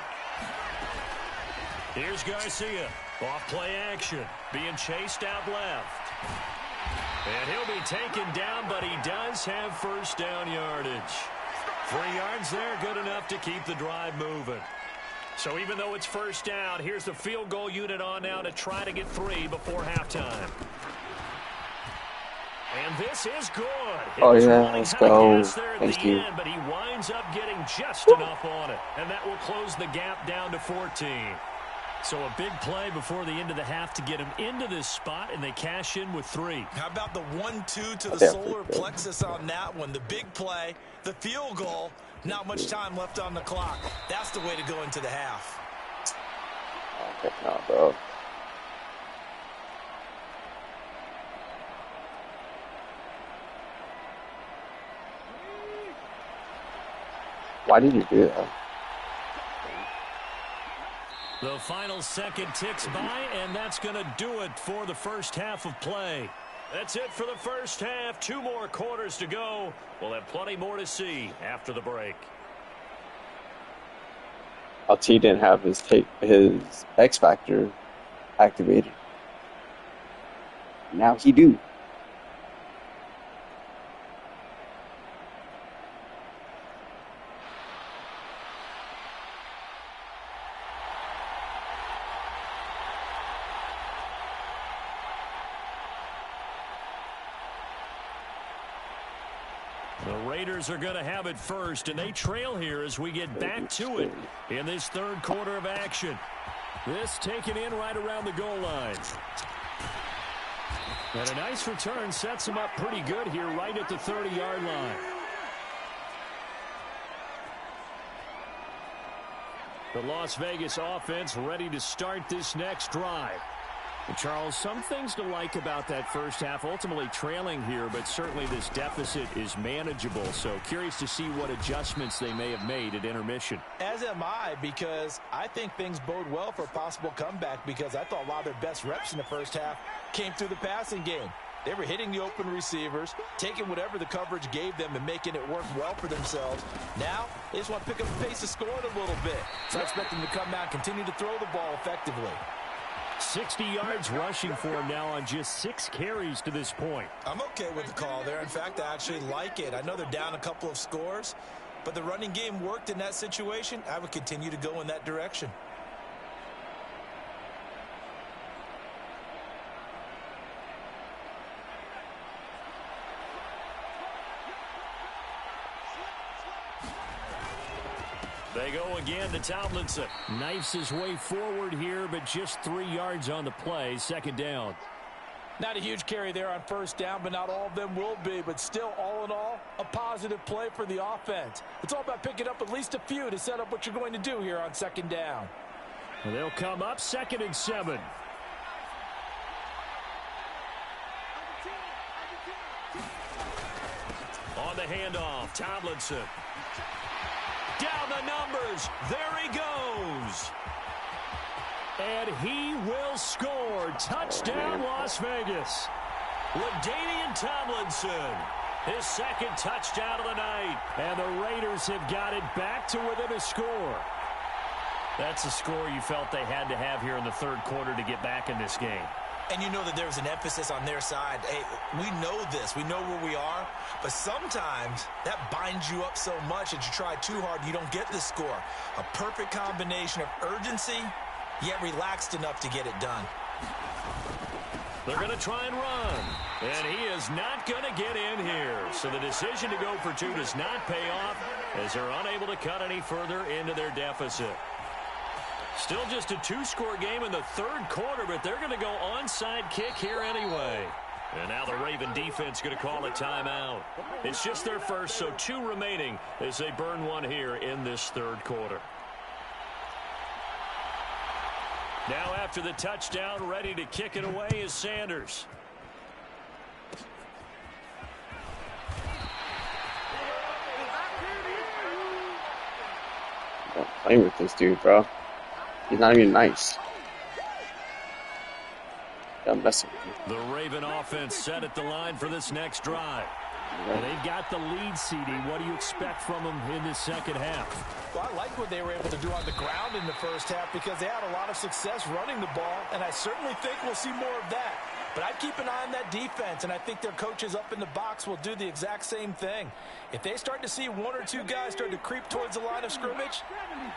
Speaker 2: Here's Garcia. Off play action. Being chased out left. And he'll be taken down, but he does have first down yardage. 3 yards there, good enough to keep the drive moving. So even though it's first down, here's the field goal unit on now to try to get 3 before halftime. And this is good.
Speaker 1: Oh, yeah, let's go. Thank you.
Speaker 2: End, but he winds up getting just enough on it. And that will close the gap down to 14.
Speaker 4: So a big play before the end of the half to get him into this spot, and they cash in with 3.
Speaker 3: How about the 1-2 to the solar plexus on that one? The big play, the field goal, not much time left on the clock. That's the way to go into the half.
Speaker 1: Oh, heck no, bro. Why did you do that?
Speaker 2: The final second ticks by, and that's going to do it for the first half of play. That's it for the first half. 2 more quarters to go. We'll have plenty more to see after the break.
Speaker 1: LT didn't have his X Factor activated. Now he do.
Speaker 2: The Raiders are going to have it first, and they trail here as we get back to it in this 3rd quarter of action.
Speaker 4: This taken in right around the goal line. And a nice return sets him up pretty good here right at the 30-yard line. The Las Vegas offense ready to start this next drive. And Charles, some things to like about that first half. Ultimately trailing here, but certainly this deficit is manageable. So curious to see what adjustments they may have made at intermission.
Speaker 3: As am I, because I think things bode well for a possible comeback, because I thought a lot of their best reps in the first half came through the passing game. They were hitting the open receivers, taking whatever the coverage gave them and making it work well for themselves. Now, they just want to pick up the pace of scoring a little bit. So I expect them to come out and continue to throw the ball effectively.
Speaker 4: 60 yards rushing for him now on just 6 carries to this point.
Speaker 3: I'm okay with the call there. In fact, I actually like it. I know they're down a couple of scores, but the running game worked in that situation. I would continue to go in that direction.
Speaker 2: They go again to Tomlinson.
Speaker 4: Knifes his way forward here, but just 3 yards on the play. 2nd down.
Speaker 3: Not a huge carry there on first down, but not all of them will be. But still, all in all, a positive play for the offense. It's all about picking up at least a few to set up what you're going to do here on 2nd down.
Speaker 4: And they'll come up 2nd and 7.
Speaker 2: On the handoff, Tomlinson. Down the numbers. There he goes. And he will score. Touchdown, Las Vegas. LaDainian Tomlinson, his second touchdown of the night.
Speaker 4: And the Raiders have got it back to within a score. That's a score you felt they had to have here in the third quarter to get back in this game.
Speaker 3: And you know that there was an emphasis on their side. Hey, we know this. We know where we are. But sometimes that binds you up so much that you try too hard, you don't get the score. A perfect combination of urgency, yet relaxed enough to get it done.
Speaker 2: They're going to try and run. And he is not going to get in here. So the decision to go for two does not pay off as they're unable to cut any further into their deficit. Still just a two-score game in the third quarter, but they're going to go onside kick here anyway. And now the Raven defense going to call a timeout. It's just their first, so two remaining as they burn one here in this third quarter. Now after the touchdown, ready to kick it away is Sanders.
Speaker 1: Don't play with this dude, bro. He's not even nice. I'm messing with
Speaker 2: you. The Raven offense set at the line for this next drive.
Speaker 4: Well, they've got the lead, CD. What do you expect from them in this second half?
Speaker 3: Well, I like what they were able to do on the ground in the first half because they had a lot of success running the ball, and I certainly think we'll see more of that. But I'd keep an eye on that defense, and I think their coaches up in the box will do the exact same thing. If they start to see one or two guys start to creep towards the line of scrimmage,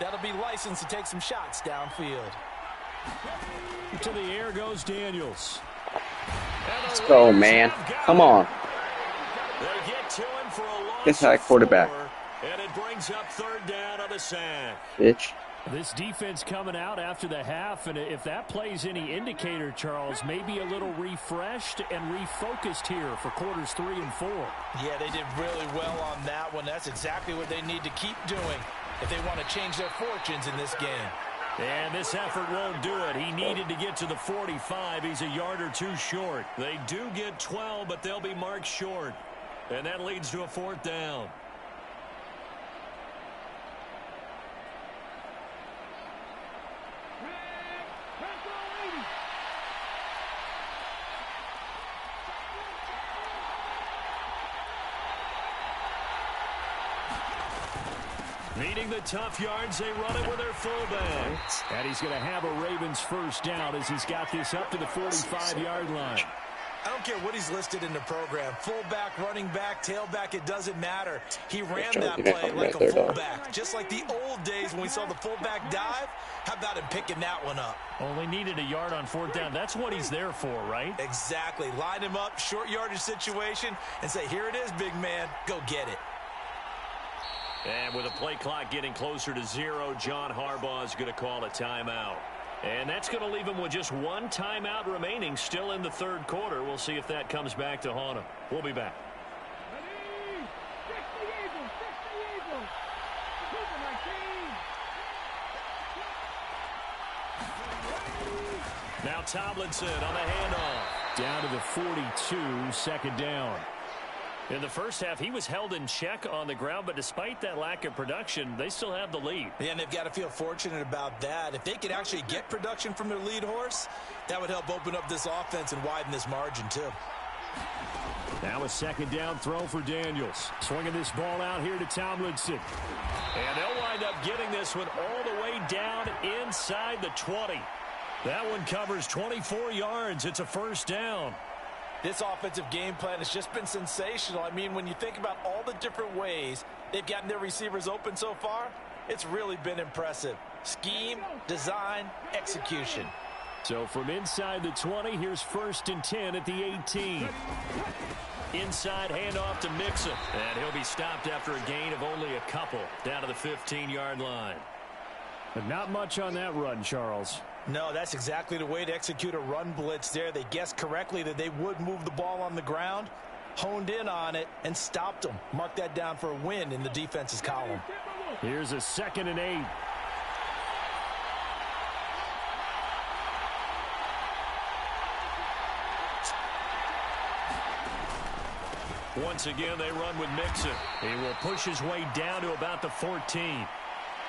Speaker 3: that'll be licensed to take some shots downfield.
Speaker 4: To the air goes Daniels.
Speaker 1: Let's go, man. Come on.
Speaker 2: They get to him for a loss.
Speaker 1: Get that quarterback.
Speaker 2: And it brings up third down on the sack.
Speaker 1: Bitch.
Speaker 4: This defense coming out after the half, and if that plays any indicator, Charles, maybe a little refreshed and refocused here for quarters 3 and 4.
Speaker 3: Yeah, they did really well on that one. That's exactly what they need to keep doing if they want to change their fortunes in this game.
Speaker 2: And this effort won't do it. He needed to get to the 45. He's a yard or two short. They do get 12, but they'll be marked short. And that leads to a fourth down. Needing the tough yards, they run it with their fullback.
Speaker 4: And he's going to have a Ravens first down as he's got this up to the 45-yard line.
Speaker 3: I don't care what he's listed in the program. Fullback, running back, tailback, it doesn't matter. He ran that play like a fullback. Just like the old days when we saw the fullback dive. How about him picking that one up?
Speaker 4: Only needed a yard on fourth down. That's what he's there for, right?
Speaker 3: Exactly. Line him up, short yardage situation, and say, here it is, big man. Go get it.
Speaker 2: And with the play clock getting closer to 0, John Harbaugh is going to call a timeout. And that's going to leave him with just one timeout remaining still in the third quarter. We'll see if that comes back to haunt him. We'll be back. Now Tomlinson on the handoff.
Speaker 4: Down to the 42, second down.
Speaker 2: In the first half, he was held in check on the ground, but despite that lack of production, they still have the lead.
Speaker 3: Yeah, and they've got to feel fortunate about that. If they could actually get production from their lead horse, that would help open up this offense and widen this margin, too.
Speaker 4: Now a second down throw for Daniels. Swinging this ball out here to Tomlinson.
Speaker 2: And they'll wind up getting this one all the way down inside the 20. That one covers 24 yards. It's a first down.
Speaker 3: This offensive game plan has just been sensational. I mean, when you think about all the different ways they've gotten their receivers open so far, it's really been impressive. Scheme, design, execution.
Speaker 4: So from inside the 20, here's 1st and 10 at the 18.
Speaker 2: Inside handoff to Mixon. And he'll be stopped after a gain of only a couple down to the 15-yard line.
Speaker 4: But not much on that run, Charles.
Speaker 3: No, that's exactly the way to execute a run blitz there. They guessed correctly that they would move the ball on the ground, honed in on it, and stopped them. Mark that down for a win in the defense's column.
Speaker 4: Here's a 2nd and 8.
Speaker 2: Once again, they run with Mixon. He will push his way down to about the 14.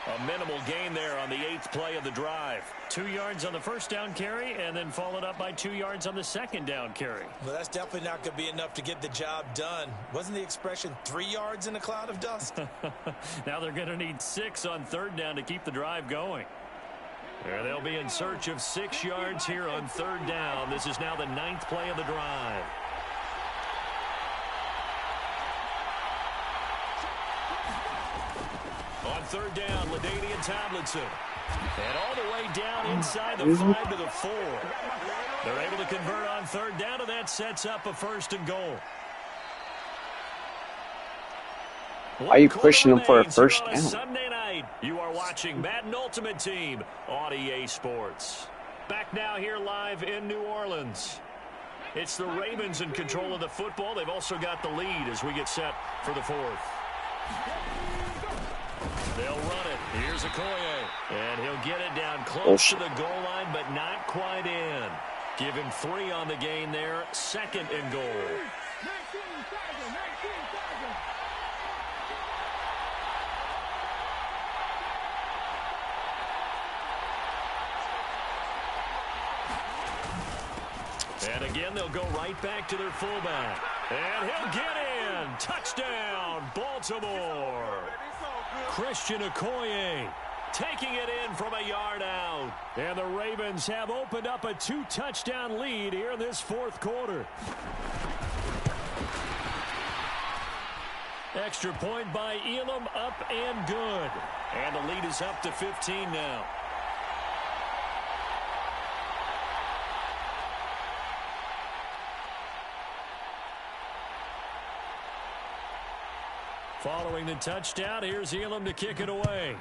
Speaker 2: A minimal gain there on the 8th play of the drive.
Speaker 4: 2 yards on the first down carry, and then followed up by 2 yards on the second down carry.
Speaker 3: Well, that's definitely not going to be enough to get the job done. Wasn't the expression 3 yards in a cloud of dust?
Speaker 4: Now they're going to need 6 on third down to keep the drive going.
Speaker 2: And they'll be in search of 6 yards here on third down. This is now the 9th play of the drive. On third down, LaDainian Tomlinson. And all the way down inside the 5 to the 4. They're able to convert on third down, and that sets up a 1st and goal.
Speaker 1: Why are you pushing them for a first down?
Speaker 2: Sunday night, you are watching Madden Ultimate Team on EA Sports. Back now here live in New Orleans. It's the Ravens in control of the football. They've also got the lead as we get set for the 4th. They'll run it. Here's Okoye. And he'll get it down close to the goal line, but not quite in. Give him 3 on the gain there. 2nd and goal. And again, they'll go right back to their fullback. And he'll get in. Touchdown, Baltimore. Christian Okoye taking it in from a yard out.
Speaker 4: And the Ravens have opened up a 2-touchdown lead here in this 4th quarter. Extra point by Elam, up and good.
Speaker 2: And the lead is up to 15 now.
Speaker 4: Following the touchdown, here's Elam to kick it away.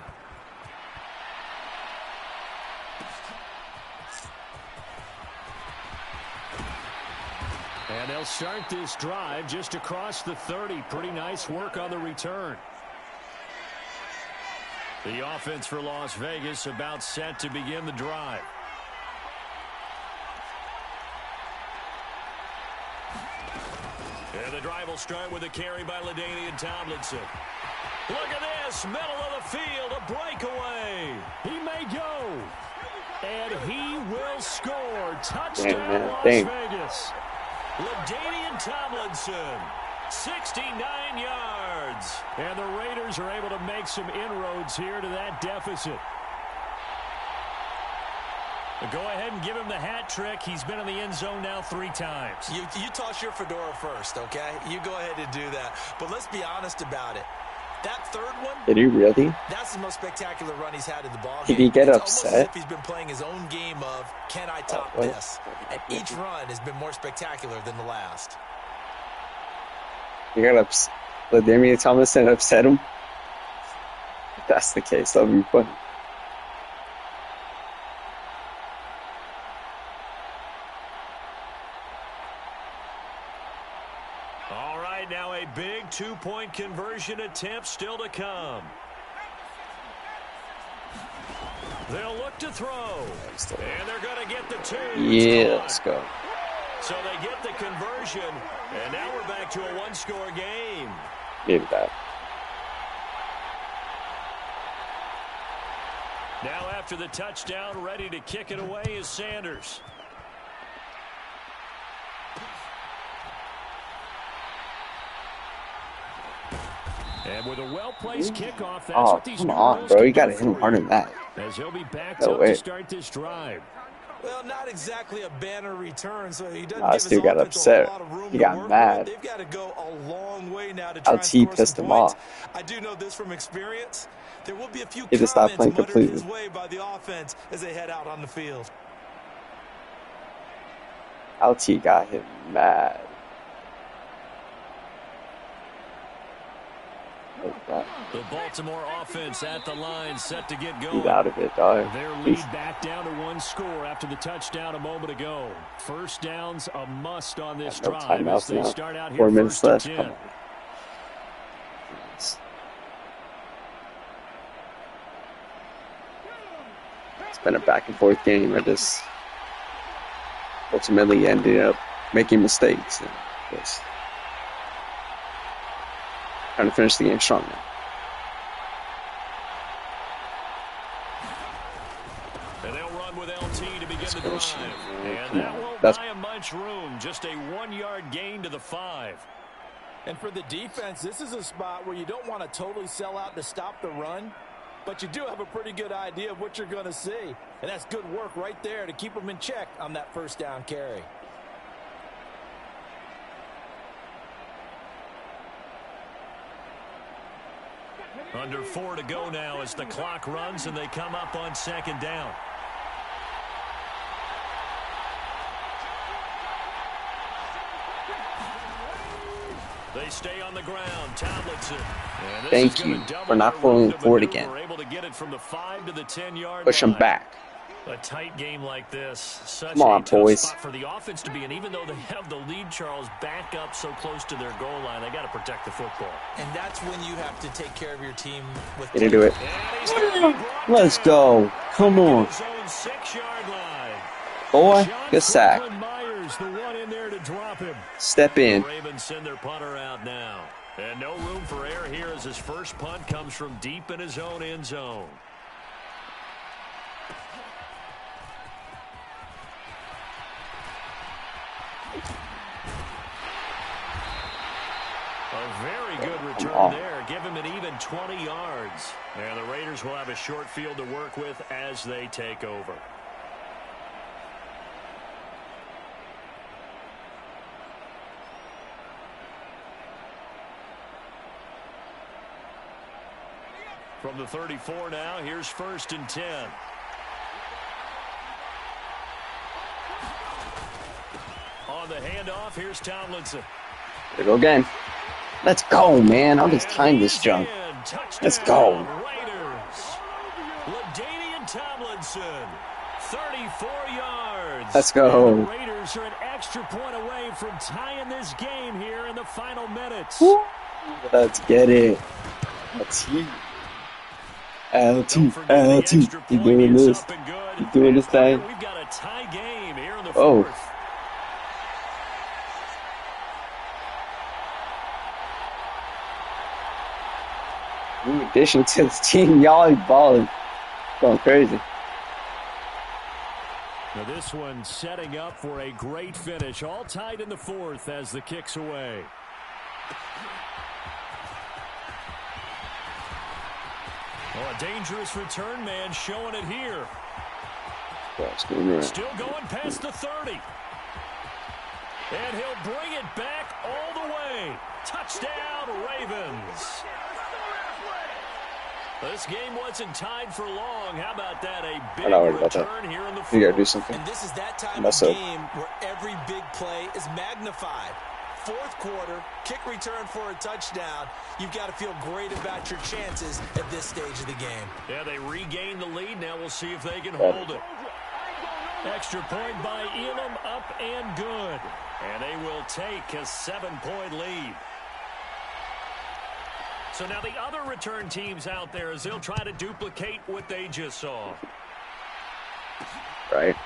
Speaker 4: And they'll start this drive just across the 30. Pretty nice work on the return. The offense for Las Vegas about set to begin the drive.
Speaker 2: And the drive will start with a carry by LaDainian Tomlinson. Look at this, middle of the field, a breakaway.
Speaker 4: He may go. And he will score. Touchdown, Las Vegas.
Speaker 2: LaDainian Tomlinson, 69 yards.
Speaker 4: And the Raiders are able to make some inroads here to that deficit. Go ahead and give him the hat trick. He's been in the end zone now 3 times.
Speaker 3: You toss your fedora first, okay? You go ahead and do that. But let's be honest about it. That third one,
Speaker 1: did he really?
Speaker 3: That's the most spectacular run he's had in the ball game.
Speaker 1: Did he get
Speaker 3: it's
Speaker 1: upset?
Speaker 3: Almost as if he's been playing his own game of, can I top this? And each run has been more spectacular than the last.
Speaker 1: You got upset. LaDainian Tomlinson upset him? If that's the case, that'll be funny.
Speaker 2: Now a big 2-point conversion attempt still to come. They'll look to throw. And they're going to get the 2.
Speaker 1: Yeah, let's go.
Speaker 2: So they get the conversion. And now we're back to a 1-score game.
Speaker 1: Maybe that.
Speaker 2: Now after the touchdown, ready to kick it away is Sanders.
Speaker 4: And with a well-placed kickoff, that's what these
Speaker 1: come on, bro. You got to hit him harder than that.
Speaker 4: As he'll be backed up to start this drive.
Speaker 3: Well, not exactly a banner return, so he doesn't
Speaker 1: give his offense a lot of room. He got mad.
Speaker 3: They've got to go a long way now to try and
Speaker 1: LT pissed him off.
Speaker 3: I do know this from experience. There will be a few
Speaker 1: comments muttered
Speaker 3: his way by the offense as they head out on the field.
Speaker 1: LT got him mad.
Speaker 2: The Baltimore offense at the line, set to get going.
Speaker 1: He's out of it, dog.
Speaker 4: Their lead back down to 1 score after the touchdown a moment ago. First downs a must on this drive as they start out here
Speaker 1: 4 minutes left. It's been a back and forth game. I just ultimately ended up making mistakes. And just trying to finish the game strong now. bullshit, man.
Speaker 2: And
Speaker 1: Come
Speaker 2: that
Speaker 1: on.
Speaker 2: won't
Speaker 1: That's
Speaker 2: buy him much room. Just a 1-yard gain to the 5.
Speaker 3: And for the defense, this is a spot where you don't want to totally sell out to stop the run, but you do have a pretty good idea of what you're going to see. And that's good work right there to keep them in check on that first down carry.
Speaker 2: Under 4 to go now as the clock runs and they come up on 2nd down. They stay on the ground. Tomlinson.
Speaker 1: Thank you for not falling forward again.
Speaker 2: Able to get it from the 5 to the 10-yard
Speaker 1: Push them
Speaker 2: line.
Speaker 1: back.
Speaker 2: A tight game like this, such
Speaker 1: Come on,
Speaker 2: a tough
Speaker 1: boys.
Speaker 2: spot for the offense to be in. Even though they have the lead, Charles, back up so close to their goal line, they got to protect the football.
Speaker 3: And that's when you have to take care of your team with.
Speaker 1: Get into it. Let's go. Come on.
Speaker 2: His own 6-yard line.
Speaker 1: Boy, good sack.
Speaker 2: Myers, the one in there to drop him.
Speaker 1: Step in.
Speaker 2: The Ravens send their punter out now. And no room for error here as his first punt comes from deep in his own end zone. A very good return there. Give him an even 20 yards. And the Raiders will have a short field to work with as they take over. From the 34 now, here's 1st and 10. On the handoff, here's Tomlinson.
Speaker 1: There we go again. Let's go, man. I'll just time this junk. Let's go.
Speaker 2: Raiders. LaDainian Tomlinson, 34 yards.
Speaker 1: Let's go.
Speaker 2: And the Raiders are an extra point away from tying this game here in the final minutes.
Speaker 1: Woo. Let's get it. LT. You doing this? You doing this thing?
Speaker 2: We've got a tie game here in the
Speaker 1: Oh.
Speaker 2: fourth.
Speaker 1: New addition to the team. Y'all balling. Going crazy.
Speaker 2: Now this one setting up for a great finish. All tied in the fourth as the kick's away. Oh, a dangerous return man showing it here. Still going past the 30. And he'll bring it back all the way. Touchdown, Ravens. This game wasn't tied for long. How about that? A big return here in the fourth.
Speaker 1: You gotta do something.
Speaker 3: And this is that time of game where every big play is magnified. Fourth quarter, kick return for a touchdown. You've got to feel great about your chances at this stage of the game. Yeah, they regain the lead. Now we'll see if they can hold it. Extra point by Elam, up and good. And they will take a 7-point lead. So now the other return teams out there as they'll try to duplicate what they just saw.
Speaker 1: Right.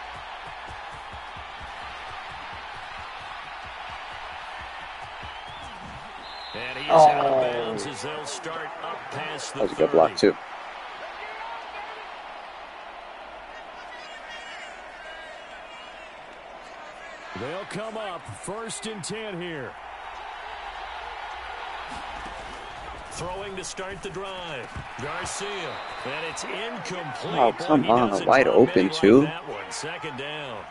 Speaker 2: And he's out of bounds as they'll start up past the 30.
Speaker 1: That was a good block, too.
Speaker 2: They'll come up 1st and 10 here. Throwing to start the drive. Garcia. And it's incomplete.
Speaker 1: Oh, come on. Wide open, too.
Speaker 2: That one. 2nd down.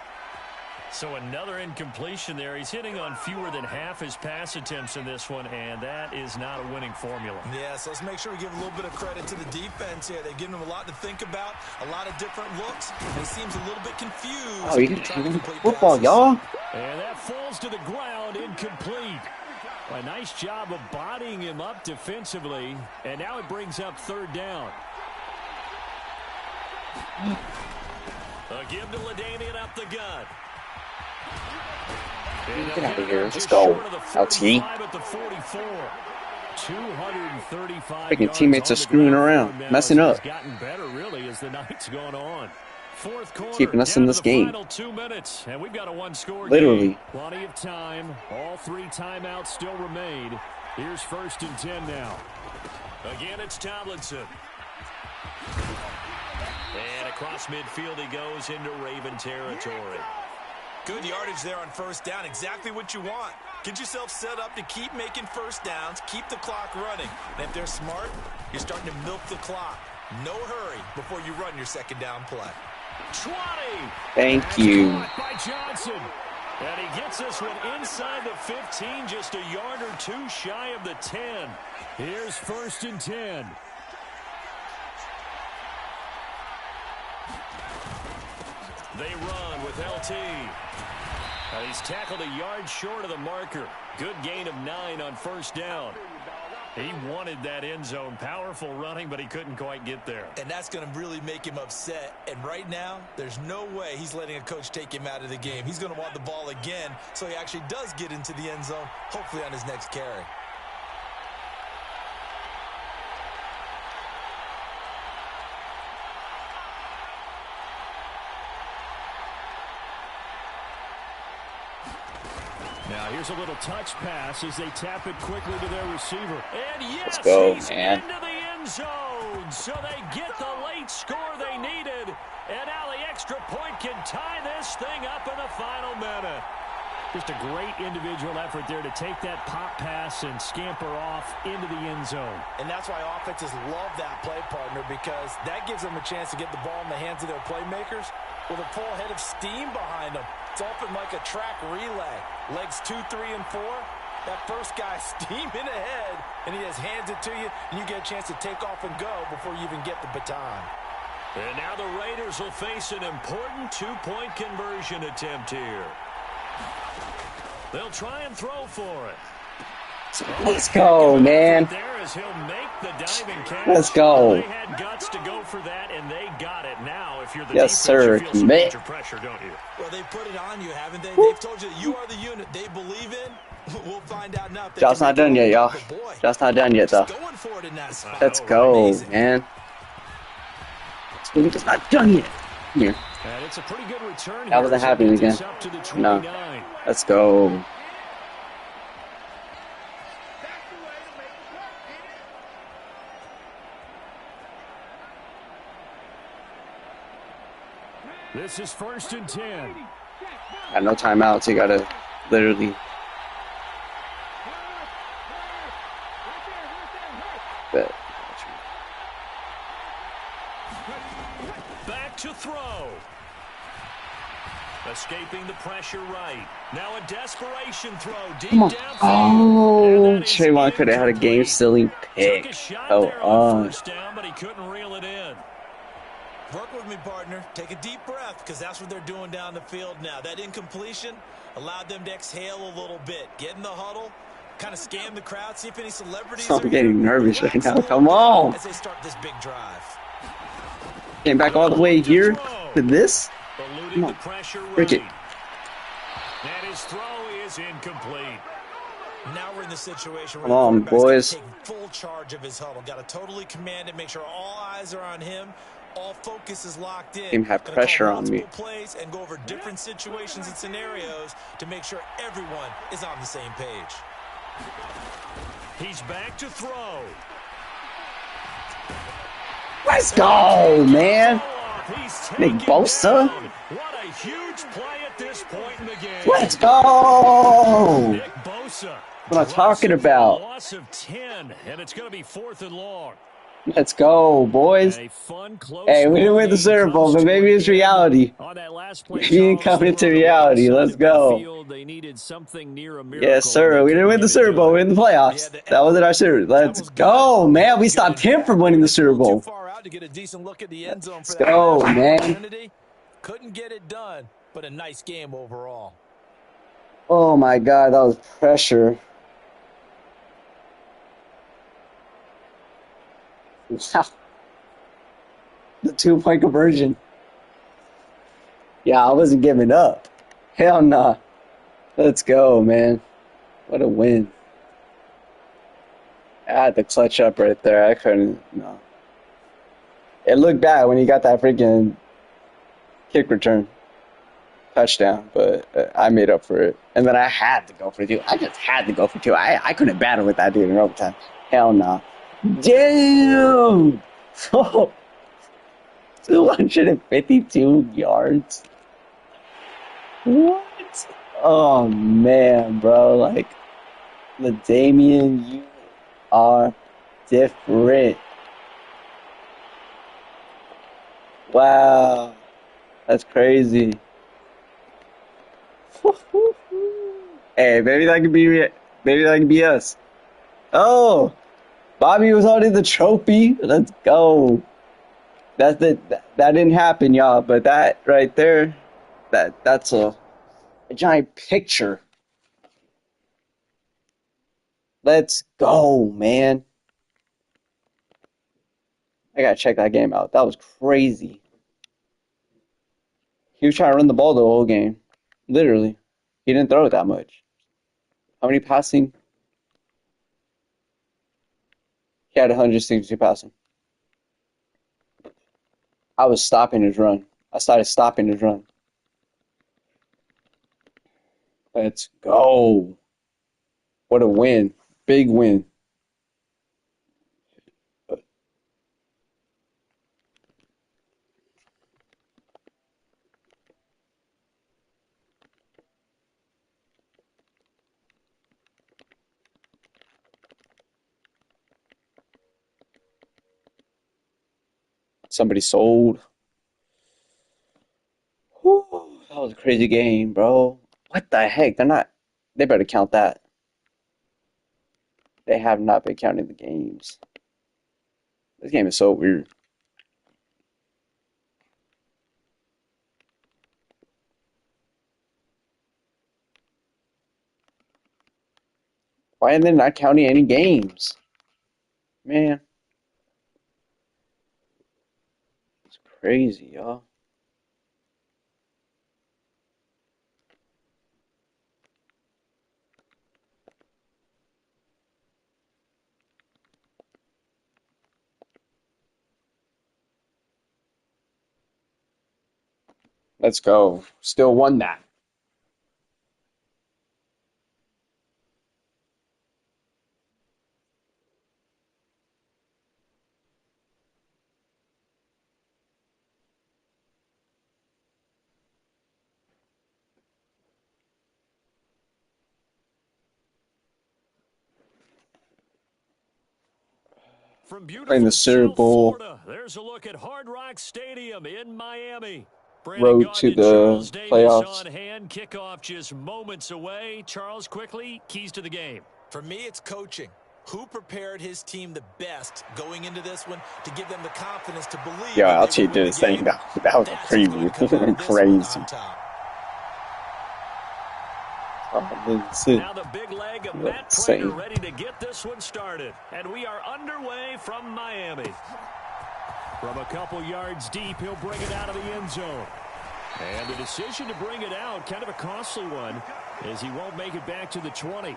Speaker 2: So another incompletion there. He's hitting on fewer than half his pass attempts in this one, and that is not a winning formula.
Speaker 3: Yeah, so let's make sure we give a little bit of credit to the defense here. They've given him a lot to think about, a lot of different looks, and he seems a little bit confused.
Speaker 1: Oh, you can football, y'all.
Speaker 2: And that falls to the ground, incomplete. A nice job of bodying him up defensively, and now it brings up 3rd down. A give to LaDainian up the gut.
Speaker 1: Get out of here. Let's go. LT. Freaking teammates are screwing around, messing up.
Speaker 2: Better really as the night's gone on. Fourth quarter,
Speaker 1: keeping us in this game.
Speaker 2: Final 2 minutes, and we've got a one-score
Speaker 1: Literally.
Speaker 2: game. Plenty of time. All 3 timeouts still remain. Here's 1st and 10 now. Again, it's Tomlinson. And across midfield he goes into Raven territory.
Speaker 3: Good yardage there on first down. Exactly what you want. Get yourself set up to keep making first downs, keep the clock running. And if they're smart, you're starting to milk the clock. No hurry before you run your second down play.
Speaker 2: 20.
Speaker 1: Thank you.
Speaker 2: By Johnson. And he gets this one inside the 15, just a yard or two shy of the 10.
Speaker 4: Here's 1st and 10.
Speaker 2: They run with LT. He's tackled a yard short of the marker. Good gain of 9 on first down. He wanted that end zone. Powerful running, but he couldn't quite get there.
Speaker 3: And that's going to really make him upset. And right now, there's no way he's letting a coach take him out of the game. He's going to want the ball again, so he actually does get into the end zone, hopefully on his next carry.
Speaker 4: Now here's a little touch pass as they tap it quickly to their receiver.
Speaker 2: And yes,
Speaker 1: let's go,
Speaker 2: he's
Speaker 1: man.
Speaker 2: Into the end zone. So they get the late score they needed. And now the extra point can tie this thing up in the final minute.
Speaker 4: Just a great individual effort there to take that pop pass and scamper off into the end zone.
Speaker 3: And that's why offenses love that play, partner, because that gives them a chance to get the ball in the hands of their playmakers with a full head of steam behind them. It's often like a track relay. Legs 2, 3, and 4. That first guy steaming ahead, and he just hands it to you, and you get a chance to take off and go before you even get the baton.
Speaker 2: And now the Raiders will face an important two-point conversion attempt here. They'll try and throw for it.
Speaker 1: Let's go, man. Let's go.
Speaker 2: They had guts to go for that, and they got it. Now, if you're the
Speaker 1: yes, sir.
Speaker 2: You feel
Speaker 1: Man.
Speaker 2: pressure, don't you?
Speaker 3: Well, they put it on you, haven't they? They've told you that you are the unit they believe in. We'll find out now.
Speaker 1: Job's not done yet, y'all. Job's not done yet, though. Let's go, man. It's not done yet. Here.
Speaker 2: And it's a pretty good return.
Speaker 1: That wasn't happening again. No. Let's go.
Speaker 4: This is 1st and 10.
Speaker 1: Got no timeouts. You gotta literally. Bet.
Speaker 2: Back to throw. Escaping the pressure right. Now a desperation throw. Deep
Speaker 1: Come on.
Speaker 2: downfield.
Speaker 1: Oh, Trayvon could have had a game-stealing pick.
Speaker 2: First down, but he couldn't reel it in.
Speaker 3: Work with me, partner. Take a deep breath, because that's what they're doing down the field now. That incompletion allowed them to exhale a little bit. Get in the huddle, kind of scan the crowd, see if any celebrities
Speaker 1: I'm getting nervous right now. Come on.
Speaker 3: As they start this big drive.
Speaker 1: Came back all the way here to this.
Speaker 2: Eluding the pressure
Speaker 1: Break it.
Speaker 2: And his throw is incomplete.
Speaker 3: Now we're in the situation where
Speaker 1: come on, boys.
Speaker 3: Take full charge of his huddle. Got to totally command it, make sure all eyes are on him. All focus is locked in.
Speaker 1: Team have pressure on me.
Speaker 3: Plays and go over different situations and scenarios to make sure everyone is on the same page.
Speaker 2: He's back to throw.
Speaker 1: Let's go, man. Nick Bosa.
Speaker 2: What a huge play at this point in the game.
Speaker 1: Let's go.
Speaker 2: Nick Bosa.
Speaker 1: What I'm talking about.
Speaker 2: Loss of 10, and it's going to be 4th and long.
Speaker 1: Let's go, boys. Hey, we didn't win the Super Bowl, but maybe it's reality. We didn't come into reality. Let's go. Yes, sir. We didn't win the Super Bowl. We won the playoffs. That wasn't our Super Bowl. Let's go, man. We stopped him from winning the Super Bowl. Let's go, man.
Speaker 3: Couldn't get it done, but a nice game overall.
Speaker 1: Oh, my God. That was pressure. The 2-point conversion. Yeah, I wasn't giving up. Hell nah. Let's go, man. What a win. I had to clutch up right there. I couldn't. No. It looked bad when he got that freaking kick return touchdown, but I made up for it. And then I had to go for 2. I just had to go for 2. I couldn't battle with that dude in overtime. Hell nah. Damn! 252 yards. What? Oh man, bro. Like, LaDamian, you are different. Wow. That's crazy. Hey, maybe that could be us. Oh, Bobby was holding the trophy. Let's go. That didn't happen, y'all. But that right there, that's a giant picture. Let's go, man. I gotta check that game out. That was crazy. He was trying to run the ball the whole game. Literally. He didn't throw it that much. How many passing? He had 162 passing. I was stopping his run. I started stopping his run. Let's go. What a win. Big win. Somebody sold. Whew, that was a crazy game, bro. What the heck? They better count that. They have not been counting the games. This game is so weird. Why are they not counting any games? Man, it's crazy, y'all. Let's go. Still won that.
Speaker 2: From
Speaker 1: Playing the
Speaker 2: beautiful
Speaker 1: Super
Speaker 2: South
Speaker 1: Bowl
Speaker 2: Florida, there's a look at Hard Rock Stadium in Miami. Brandon
Speaker 1: road
Speaker 2: Gaudin
Speaker 1: to
Speaker 2: and
Speaker 1: the
Speaker 2: Charles Davis on
Speaker 1: playoffs.
Speaker 2: hand. Kickoff just moments away. Charles, quickly, keys to the game.
Speaker 3: For me, it's coaching. Who prepared his team the best going into this one to give them the confidence to believe
Speaker 1: Yeah,
Speaker 3: that
Speaker 1: I'll
Speaker 3: they would
Speaker 1: cheat
Speaker 3: win
Speaker 1: did
Speaker 3: the
Speaker 1: his thing.
Speaker 3: game?
Speaker 1: That was a
Speaker 3: That's who's going to come out
Speaker 1: preview.
Speaker 3: of this one
Speaker 1: Crazy.
Speaker 3: on top.
Speaker 2: Now the big leg of Matt Prater
Speaker 1: Insane.
Speaker 2: ready to get this one started. And we are underway from Miami.
Speaker 4: From a couple yards deep, he'll bring it out of the end zone. And the decision to bring it out, kind of a costly one, as he won't make it back to the 20.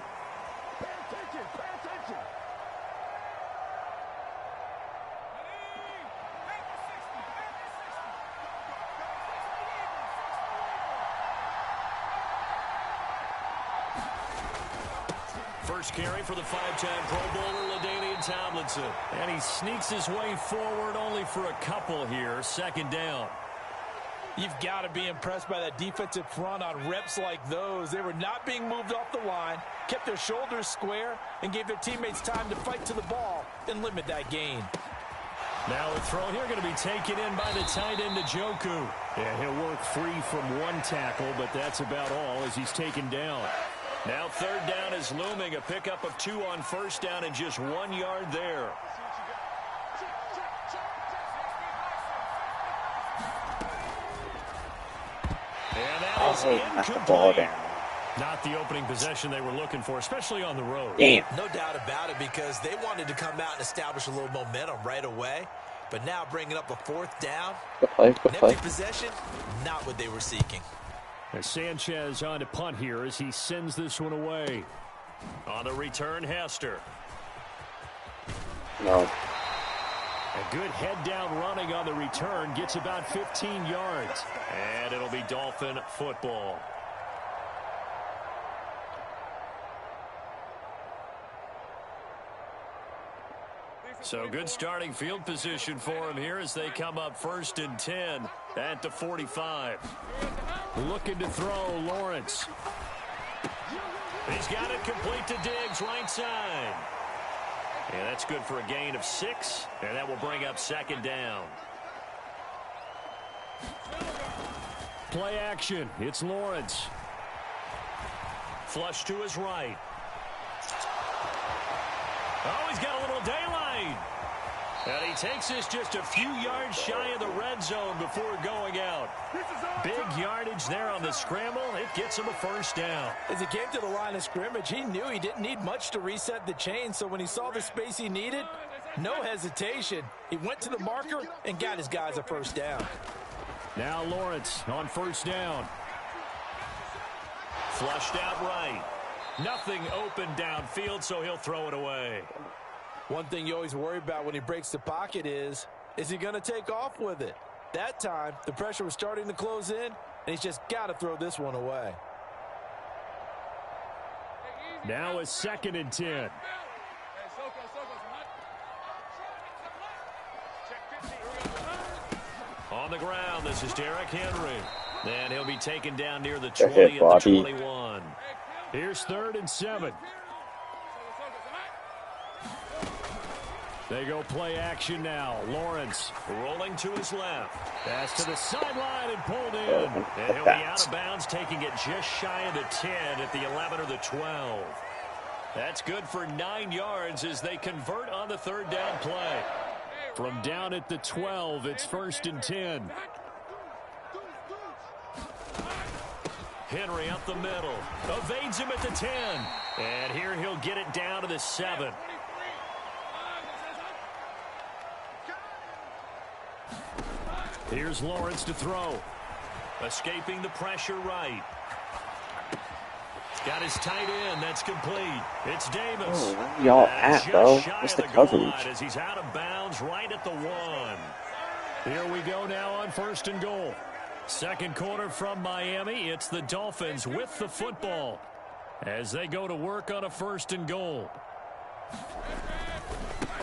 Speaker 2: First carry for the five-time Pro Bowler, LaDainian Tomlinson. And he sneaks his way forward only for a couple here. Second down.
Speaker 3: You've got to be impressed by that defensive front on reps like those. They were not being moved off the line, kept their shoulders square, and gave their teammates time to fight to the ball and limit that gain.
Speaker 2: Now a throw here going to be taken in by the tight end, Njoku.
Speaker 4: Yeah, he'll work free from one tackle, but that's about all as he's taken down.
Speaker 2: Now third down is looming. A pickup of 2 on first down and just 1 yard there. And that is incomplete. Not the opening possession they were looking for, especially on the road.
Speaker 1: Damn.
Speaker 3: No doubt about it, because they wanted to come out and establish a little momentum right away. But now bringing up a fourth down,
Speaker 1: Good play.
Speaker 3: empty possession, not what they were seeking.
Speaker 4: As Sanchez on to punt here as he sends this one away.
Speaker 2: On the return, Hester.
Speaker 1: No.
Speaker 4: A good head down running on the return, gets about 15 yards.
Speaker 2: And it'll be Dolphin football. So good starting field position for him here as they come up 1st and 10 at the 45.
Speaker 4: Looking to throw, Lawrence.
Speaker 2: He's got it complete to Diggs, right side. And that's good for a gain of 6, and that will bring up 2nd down.
Speaker 4: Play action. It's Lawrence.
Speaker 2: Flush to his right. Oh, he's got a little daylight. And he takes this just a few yards shy of the red zone before going out. Big yardage there on the scramble. It gets him a 1st down.
Speaker 3: As he came to the line of scrimmage, he knew he didn't need much to reset the chain. So when he saw the space he needed, no hesitation. He went to the marker and got his guys a 1st down.
Speaker 4: Now Lawrence on 1st down.
Speaker 2: Flushed out right. Nothing open downfield, so he'll throw it away.
Speaker 3: One thing you always worry about when he breaks the pocket is he going to take off with it? That time, the pressure was starting to close in, and he's just got to throw this one away.
Speaker 4: Now a 2nd and 10.
Speaker 2: On the ground, this is Derrick Henry. And he'll be taken down near the 20 at the 21.
Speaker 4: Here's 3rd and 7. They go play action now. Lawrence
Speaker 2: rolling to his left.
Speaker 4: Pass to the sideline and pulled in.
Speaker 2: And he'll be out of bounds, taking it just shy of the 10 at the 11 or the 12. That's good for 9 yards as they convert on the 3rd down play.
Speaker 4: From down at the 12, it's 1st and 10.
Speaker 2: Henry up the middle. Evades him at the 10. And here he'll get it down to the 7.
Speaker 4: Here's Lawrence to throw.
Speaker 2: Escaping the pressure right. Got his tight end. That's complete. It's Davis.
Speaker 1: Oh, y'all at, bro? What's the coverage?
Speaker 2: As he's out of bounds right at the 1.
Speaker 4: Here we go now on 1st and goal.
Speaker 2: 2nd quarter from Miami. It's the Dolphins with the football as they go to work on a 1st and goal.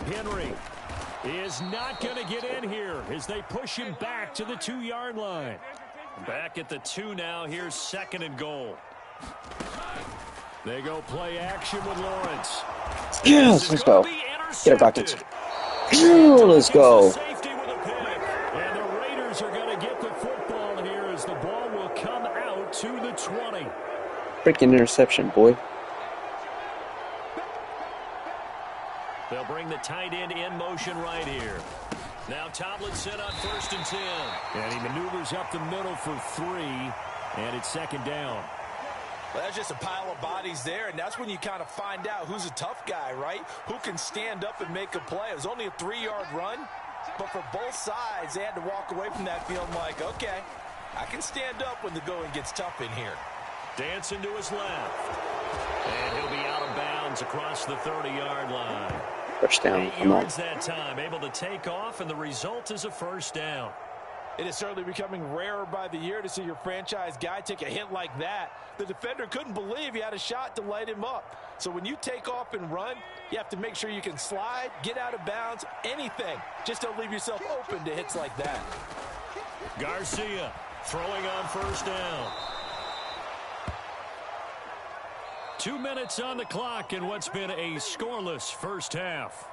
Speaker 4: Henry is not going to get in here as they push him back to the 2-yard line.
Speaker 2: Back at the 2 now. Here's 2nd and goal.
Speaker 4: They go play action with Lawrence.
Speaker 1: Yes, let's go. Get it, Rockets. Let's go.
Speaker 4: And the Raiders are going to get the football here as the ball will come out to the 20.
Speaker 1: Freaking interception, boy.
Speaker 2: They'll bring the tight end in motion right here. Now Tomlinson on 1st and 10.
Speaker 4: And he maneuvers up the middle for 3. And it's 2nd down.
Speaker 3: Well, that's just a pile of bodies there, and that's when you kind of find out who's a tough guy, right? Who can stand up and make a play. It was only a 3-yard run, but for both sides, they had to walk away from that feeling like, okay, I can stand up when the going gets tough in here.
Speaker 2: Dancing to his left. And he'll be out of bounds across the 30-yard line.
Speaker 1: First down,
Speaker 2: 8 yards that time, able to take off, and the result is a 1st down.
Speaker 3: It is certainly becoming rarer by the year to see your franchise guy take a hit like that. The defender couldn't believe he had a shot to light him up. So when you take off and run, you have to make sure you can slide, get out of bounds, anything. Just don't leave yourself open to hits like that.
Speaker 2: Garcia throwing on 1st down.
Speaker 4: 2 minutes on the clock in what's been a scoreless first half.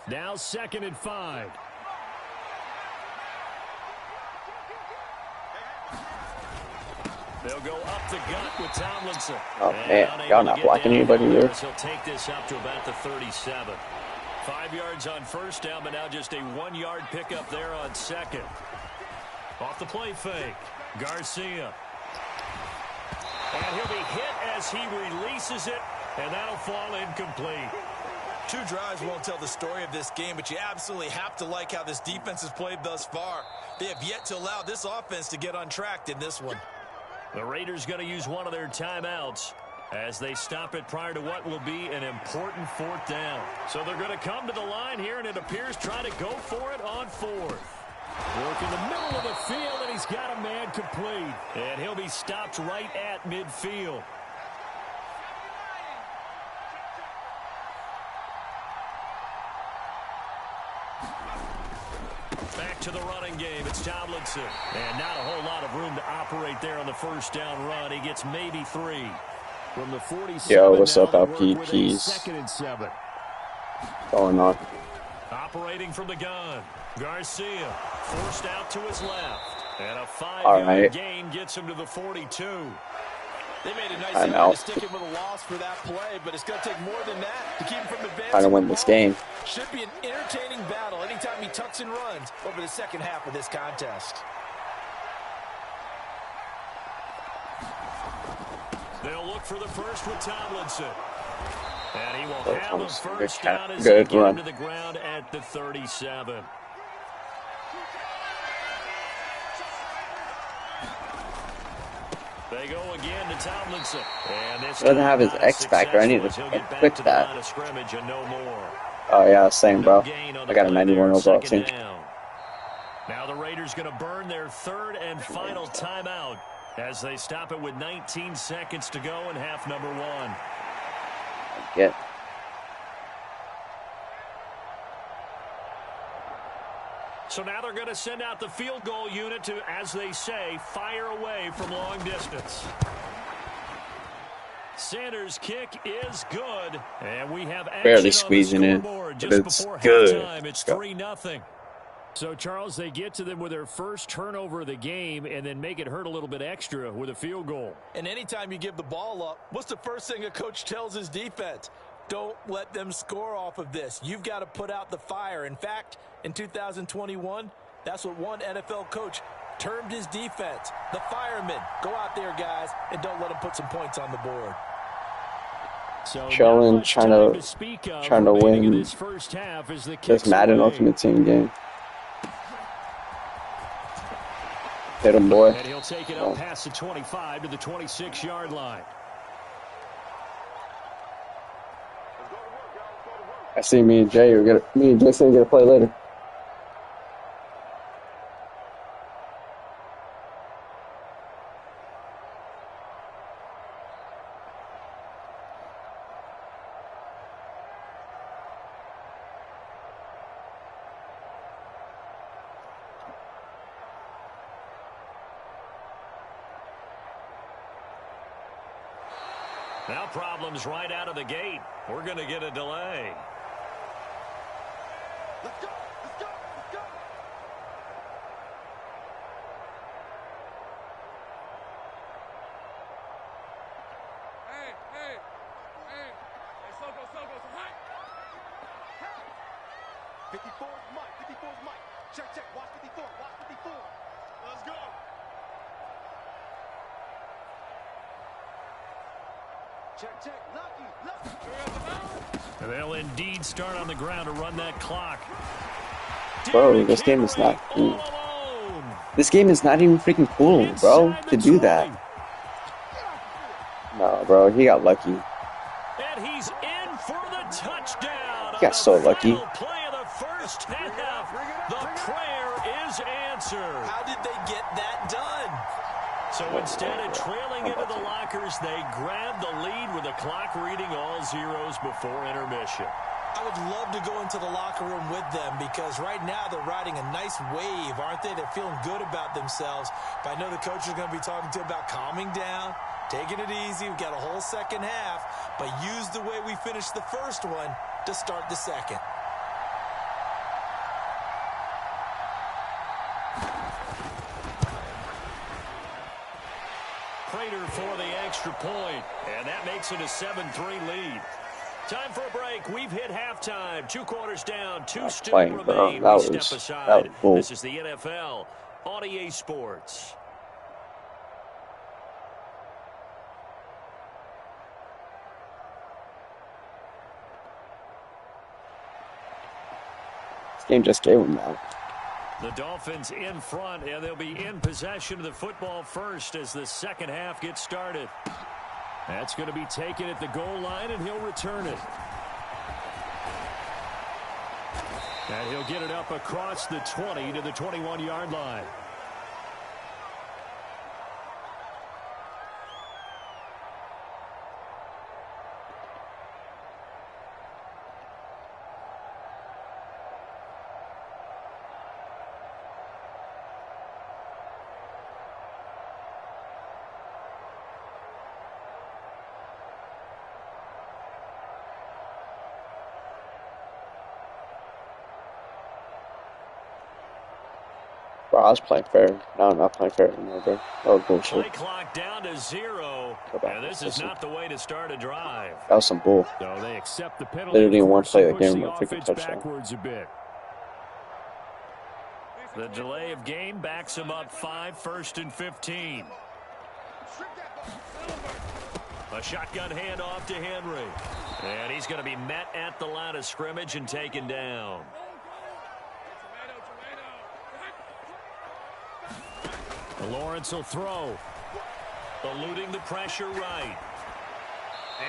Speaker 4: Now 2nd and 5.
Speaker 2: They'll go up the gut with Tomlinson.
Speaker 1: Oh, man. Y'all not blocking anybody here.
Speaker 2: He'll take this up to about the 37. 5 yards on 1st down, but now just a 1-yard pickup there on 2nd. Off the play fake. Garcia. And he'll be hit as he releases it, and that'll fall incomplete.
Speaker 3: 2 drives won't tell the story of this game, but you absolutely have to like how this defense has played thus far. They have yet to allow this offense to get untracked in this one.
Speaker 2: The Raiders going to use one of their timeouts as they stop it prior to what will be an important 4th down. So they're going to come to the line here, and it appears try to go for it on 4th.
Speaker 4: Work in the middle of the field, and he's got a man complete.
Speaker 2: And he'll be stopped right at midfield. back to the running game. It's Tomlinson. And not a whole lot of room to operate there on the first down run. He gets maybe 3. From the 47.
Speaker 1: Yo, what's up,
Speaker 2: LP
Speaker 1: Keys?
Speaker 2: 2nd and 7.
Speaker 1: Going on.
Speaker 2: Operating from the gun. Garcia forced out to his left. And a 5-yard gain gets him to the 42.
Speaker 3: They made a nice effort to stick him with a loss for that play, but it's going to take more than that to keep him from advancing.
Speaker 1: Trying to win this game.
Speaker 3: Should be an entertaining battle anytime he tucks and runs over the second half of this contest.
Speaker 2: They'll look for the first with Tomlinson. And he will have the first down as
Speaker 1: they
Speaker 2: get
Speaker 1: run
Speaker 2: him to the ground at the 37. They go again to Tomlinson. And this
Speaker 1: doesn't have his X factor. I need to quit that. Oh yeah, same, bro. I got a 91 overall team.
Speaker 2: Now the Raiders going to burn their third and final timeout as they stop it with 19 seconds to go in half number 1.
Speaker 1: Get.
Speaker 2: So now they're going to send out the field goal unit to, as they say, fire away from long distance. Sanders' kick is good, and we have
Speaker 1: barely squeezing in, but it's good.
Speaker 2: It's 3-0. So, Charles, they get to them with their first turnover of the game and then make it hurt a little bit extra with a field goal.
Speaker 3: And anytime you give the ball up, what's the first thing a coach tells his defense? Don't let them score off of this. You've got to put out the fire. In fact, in 2021, that's what one NFL coach termed his defense. The firemen. Go out there, guys, and don't let them put some points on the board.
Speaker 2: So
Speaker 1: chilling, trying to win this Madden Ultimate Team game. Hit him, boy.
Speaker 2: And he'll take it up past the 25 to the 26-yard line.
Speaker 1: I see me and Jason are gonna play later.
Speaker 2: Now problems right out of the gate. We're going to get a delay.
Speaker 5: Let's go, let's go, let's go. Hey, Soko, hot. 54 is Mike. Check, watch 54, Let's go. Check, lucky.
Speaker 2: And they'll indeed start on the ground to run that clock.
Speaker 1: Bro, this game is not cool. This game is not even freaking cool, bro, to do that. No, bro, he got lucky.
Speaker 2: And he's in for the touchdown.
Speaker 1: He got so lucky.
Speaker 2: Play of the first half. The prayer is answered.
Speaker 3: How did they get that done?
Speaker 2: So instead of trailing into the lockers, they grab the lead with the clock reading all zeros before intermission.
Speaker 3: I would love to go into the locker room with them because right now they're riding a nice wave, aren't they? They're feeling good about themselves. But I know the coach is going to be talking to them about calming down, taking it easy. We've got a whole second half, but use the way we finished the first one to start the second.
Speaker 2: Prater for the extra point, and that makes it a 7-3 lead. Time for a break. We've hit halftime. 2 quarters down, 2 still remain. We step aside.
Speaker 1: Cool.
Speaker 2: This is the NFL on EA Sports.
Speaker 1: This game just gave him that.
Speaker 2: The Dolphins in front, and they'll be in possession of the football first as the second half gets started. That's going to be taken at the goal line, and he'll return it. And he'll get it up across the 20 to the 21-yard line.
Speaker 1: Bro, I was playing fair. No, I'm not playing fair anymore, bro. That was bullshit.
Speaker 2: Play clock down to 0. And this is not the way to start a drive.
Speaker 1: That was some bull.
Speaker 4: So they accept the penalty.
Speaker 1: Literally in one play
Speaker 4: and
Speaker 1: the
Speaker 4: push
Speaker 1: game
Speaker 4: the
Speaker 1: with a freaking
Speaker 4: offense
Speaker 1: touchdown.
Speaker 4: backwards a bit.
Speaker 2: The delay of game backs him up 5, 1st and 15. A shotgun handoff to Henry. And he's going to be met at the line of scrimmage and taken down. Lawrence will throw. Eluding the pressure right.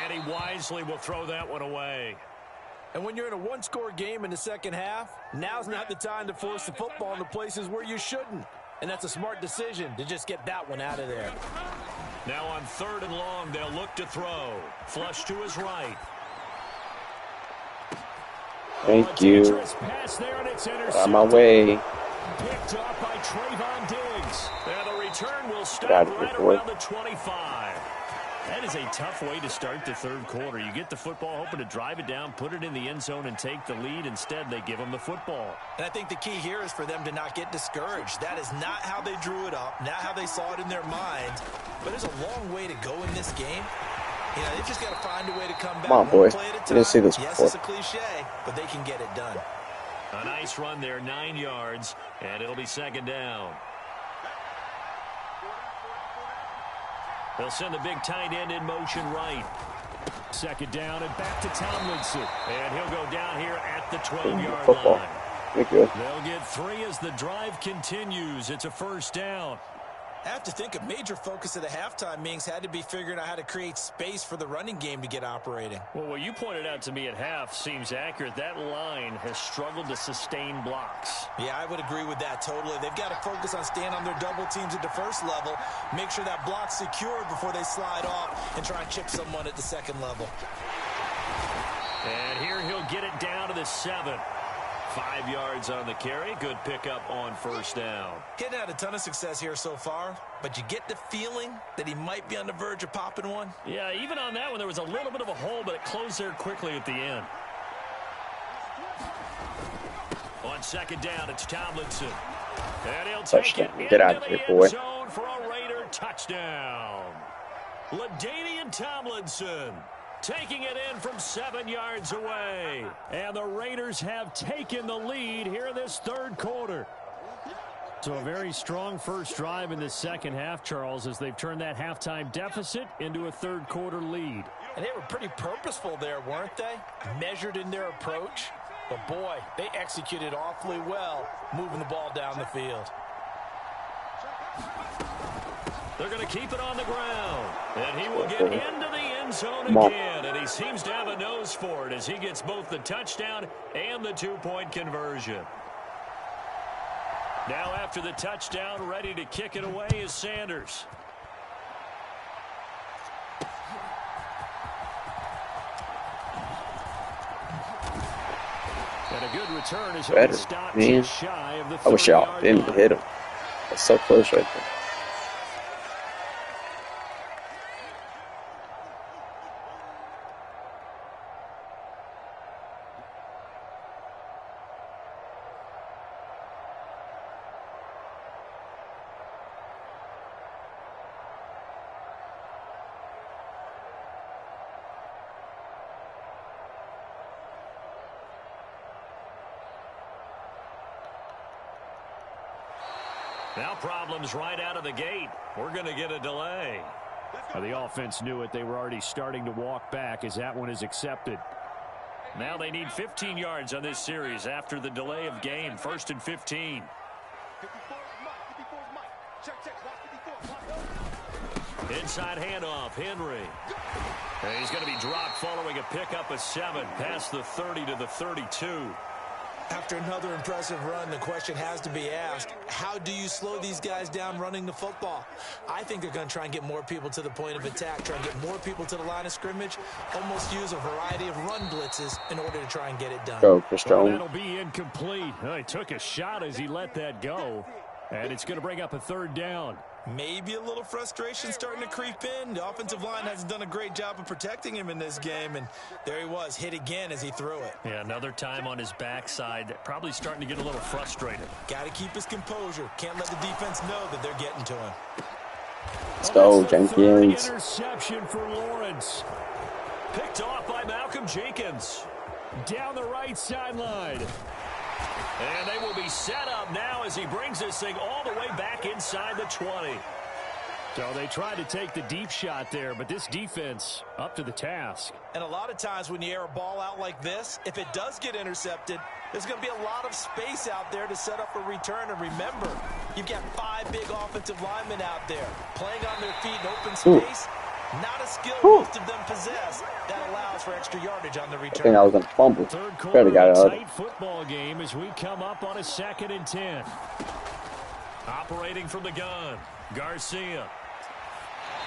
Speaker 2: And he wisely will throw that one away.
Speaker 3: And when you're in a one-score game in the second half, now's not the time to force the football into places where you shouldn't. And that's a smart decision to just get that one out of there.
Speaker 2: Now on 3rd and long, they'll look to throw. Flush to his right.
Speaker 1: Thank you. Out of my way.
Speaker 2: Picked up by Trayvon Diggs. And the return will stop right around the 25. That is a tough way to start the 3rd quarter. You get the football, hoping to drive it down, put it in the end zone, and take the lead. Instead, they give them the football.
Speaker 3: And I think the key here is for them to not get discouraged. That is not how they drew it up, not how they saw it in their minds. But there's a long way to go in this game. You know, they've just got to find a way to come back.
Speaker 1: Come on, boys. You didn't see this before.
Speaker 3: Yes, it's a cliche, but they can get it done.
Speaker 2: A nice run there, 9 yards, and it'll be 2nd down. They'll send the big tight end in motion right.
Speaker 4: 2nd down and back to Tomlinson.
Speaker 2: And he'll go down here at the 12-yard line.
Speaker 1: They'll
Speaker 2: get 3 as the drive continues. It's a 1st down.
Speaker 3: I have to think a major focus of the halftime meetings had to be figuring out how to create space for the running game to get operating.
Speaker 2: Well, what you pointed out to me at half seems accurate. That line has struggled to sustain blocks.
Speaker 3: Yeah, I would agree with that totally. They've got to focus on staying on their double teams at the 1st level, make sure that block's secured before they slide off, and try and chip someone at the 2nd level.
Speaker 2: And here he'll get it down to the 7. 5 yards on the carry. Good pickup on 1st down.
Speaker 3: Getting had a ton of success here so far, but you get the feeling that he might be on the verge of popping one.
Speaker 2: Yeah, even on that one, there was a little bit of a hole, but it closed there quickly at the end. On 2nd down, it's Tomlinson. And he'll take it
Speaker 1: Get out of here, boy.
Speaker 2: Zone for a Raider touchdown. LaDainian Tomlinson taking it in from 7 yards away.
Speaker 4: And the Raiders have taken the lead here in this 3rd quarter. So a very strong first drive in the second half, Charles, as they've turned that halftime deficit into a 3rd quarter lead.
Speaker 3: And they were pretty purposeful there, weren't they? Measured in their approach. But boy, they executed awfully well, moving the ball down the field.
Speaker 2: They're going to keep it on the ground. And he will get into the end zone again. And he seems to have a nose for it as he gets both the touchdown and the 2-point conversion. Now after the touchdown, ready to kick it away is Sanders.
Speaker 4: And a good return is
Speaker 1: better,
Speaker 4: stopped
Speaker 1: man.
Speaker 4: shy of the 30-yard
Speaker 1: I wish y'all didn't
Speaker 4: line.
Speaker 1: hit him. That's so close right there.
Speaker 2: Now problems right out of the gate. We're going to get a delay.
Speaker 4: The offense knew it. They were already starting to walk back as that one is accepted.
Speaker 2: Now they need 15 yards on this series after the delay of game. 1st and 15. Inside handoff, Henry. And he's going to be dropped following a pickup of 7 past the 30 to the 32.
Speaker 3: After another impressive run, the question has to be asked, how do you slow these guys down running the football? I think they're going to try and get more people to the point of attack, try and get more people to the line of scrimmage, almost use a variety of run blitzes in order to try and get it done.
Speaker 1: Go, Chris
Speaker 4: Well,
Speaker 1: Jones.
Speaker 4: that'll be incomplete. He took a shot as he let that go. And it's going to bring up a 3rd down.
Speaker 3: Maybe a little frustration starting to creep in. The offensive line hasn't done a great job of protecting him in this game, and there he was, hit again as he threw it.
Speaker 4: Yeah, another time on his backside, probably starting to get a little frustrated.
Speaker 3: Got to keep his composure. Can't let the defense know that they're getting to him.
Speaker 1: Let's go, Jenkins.
Speaker 4: Interception for Lawrence.
Speaker 2: Picked off by Malcolm Jenkins.
Speaker 4: Down the right sideline.
Speaker 2: And they will be set up now as he brings this thing all the way back inside the 20.
Speaker 4: So they tried to take the deep shot there, but this defense up to the task.
Speaker 3: And a lot of times when you air a ball out like this, if it does get intercepted, there's going to be a lot of space out there to set up a return. And remember, you've got 5 big offensive linemen out there playing on their feet in open space. Not a skill most of them possess. That allows for extra yardage on the return.
Speaker 1: I think I was going to fumble.
Speaker 4: Third quarter
Speaker 1: Got
Speaker 4: of
Speaker 1: it
Speaker 4: a
Speaker 1: out.
Speaker 4: tight football game as we come up on a 2nd and 10.
Speaker 2: Operating from the gun, Garcia.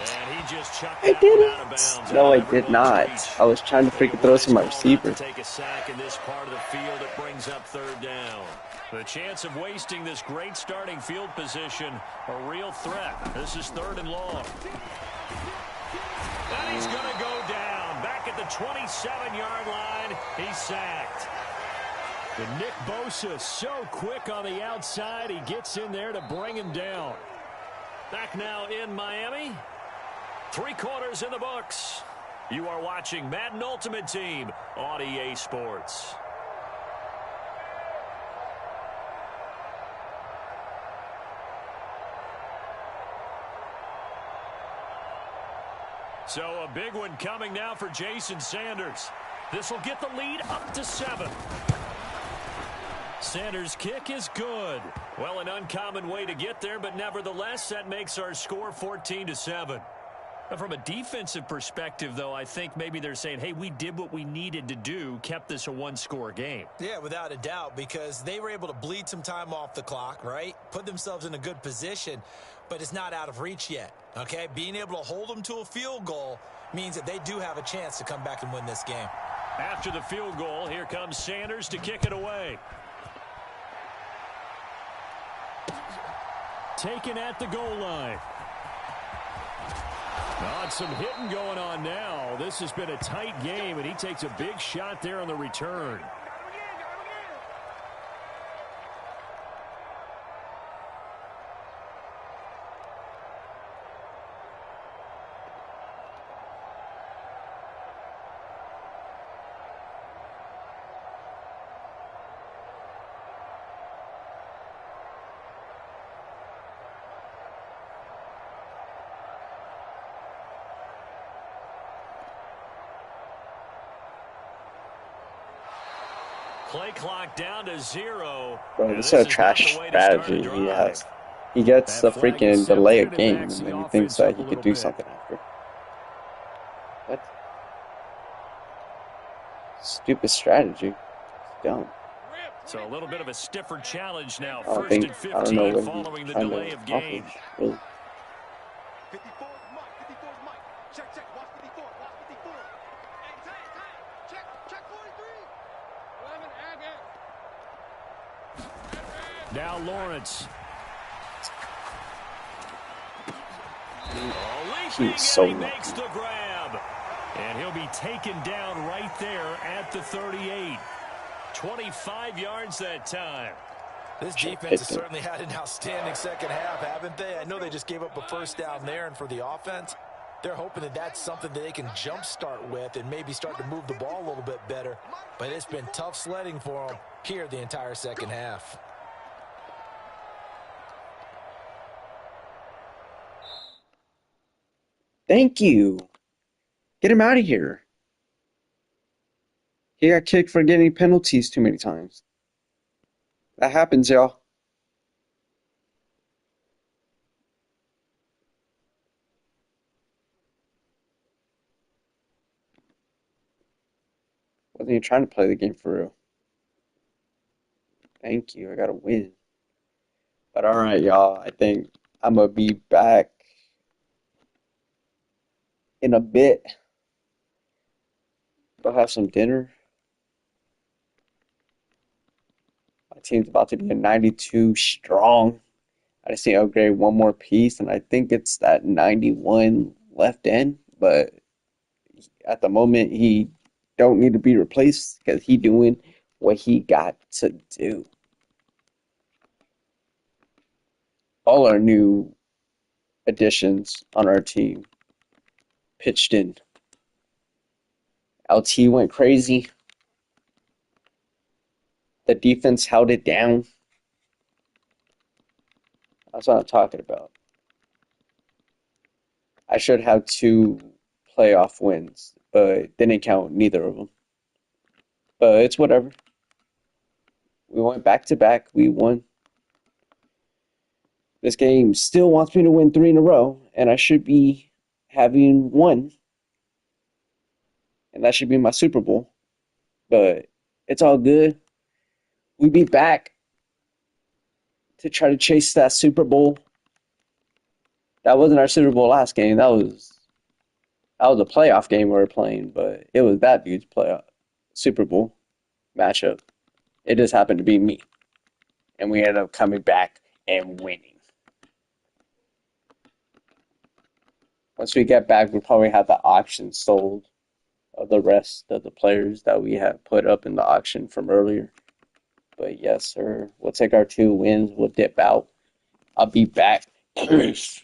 Speaker 2: And he just chucked
Speaker 1: I
Speaker 2: that
Speaker 1: did
Speaker 2: one out of
Speaker 1: it.
Speaker 2: bounds.
Speaker 1: No, I did not. I was trying to freaking throw to my receiver.
Speaker 2: To take a sack in this part of the field, it brings up 3rd down. The chance of wasting this great starting field position, a real threat. This is 3rd and long. And he's going to go down. Back at the 27-yard line, he's sacked.
Speaker 4: And Nick Bosa so quick on the outside, he gets in there to bring him down.
Speaker 2: Back now in Miami. 3 quarters in the books. You are watching Madden Ultimate Team on EA Sports. So a big one coming now for Jason Sanders. This will get the lead up to 7. Sanders' kick is good. Well, an uncommon way to get there, but nevertheless, that makes our score 14-7. From a defensive perspective, though, I think maybe they're saying, hey, we did what we needed to do, kept this a 1-score game.
Speaker 3: Yeah, without a doubt, because they were able to bleed some time off the clock, right? Put themselves in a good position, but it's not out of reach yet, okay? Being able to hold them to a field goal means that they do have a chance to come back and win this game.
Speaker 2: After the field goal, here comes Sanders to kick it away.
Speaker 4: Taken at the goal line. Some hitting going on now. This has been a tight game, and he takes a big shot there on the return.
Speaker 2: Play clock down to 0.
Speaker 1: Bro, this is a trash strategy he has. He gets the freaking delay of game, and then he thinks that he could do something after. What? Stupid strategy. It's dumb.
Speaker 2: So a little bit of a stiffer challenge now.
Speaker 1: I don't
Speaker 2: 1st
Speaker 1: think,
Speaker 2: and
Speaker 1: I don't know
Speaker 2: 15
Speaker 1: what
Speaker 2: following
Speaker 1: he's
Speaker 2: the
Speaker 1: trying
Speaker 2: delay
Speaker 1: to
Speaker 2: of game.
Speaker 1: accomplish, really.
Speaker 5: 54 is Mike. 54 is Mike. Check, check. Watch 54. Watch 54. Hey, time. Check, check 43. 11, Agate.
Speaker 4: Now Lawrence.
Speaker 1: He's so
Speaker 2: he makes the grab. And he'll be taken down right there at the 38. 25 yards that time.
Speaker 3: This defense has certainly had an outstanding second half, haven't they? I know they just gave up a 1st down there, and for the offense, they're hoping that that's something that they can jumpstart with and maybe start to move the ball a little bit better. But it's been tough sledding for them here the entire second half.
Speaker 1: Thank you. Get him out of here. He got kicked for getting penalties too many times. That happens, y'all. Wasn't even trying to play the game for real. Thank you. I gotta win. But alright, y'all. I think I'm gonna be back in a bit. Go have some dinner. My team's about to be a 92 strong. I just need to upgrade one more piece, and I think it's that 91 left end. But at the moment, he don't need to be replaced because he doing what he got to do. All our new additions on our team pitched in. LT went crazy. The defense held it down. That's what I'm talking about. I should have 2 playoff wins, but didn't count neither of them. But it's whatever. We went back to back. We won. This game still wants me to win 3 in a row, and I should be having 1, and that should be my Super Bowl. But it's all good. We be back to try to chase that Super Bowl. That wasn't our Super Bowl last game. That was a playoff game we were playing, but it was that dude's playoff Super Bowl matchup. It just happened to be me, and we ended up coming back and winning. Once we get back, we'll probably have the auction sold of the rest of the players that we have put up in the auction from earlier. But yes, sir, we'll take our 2 wins. We'll dip out. I'll be back. Peace.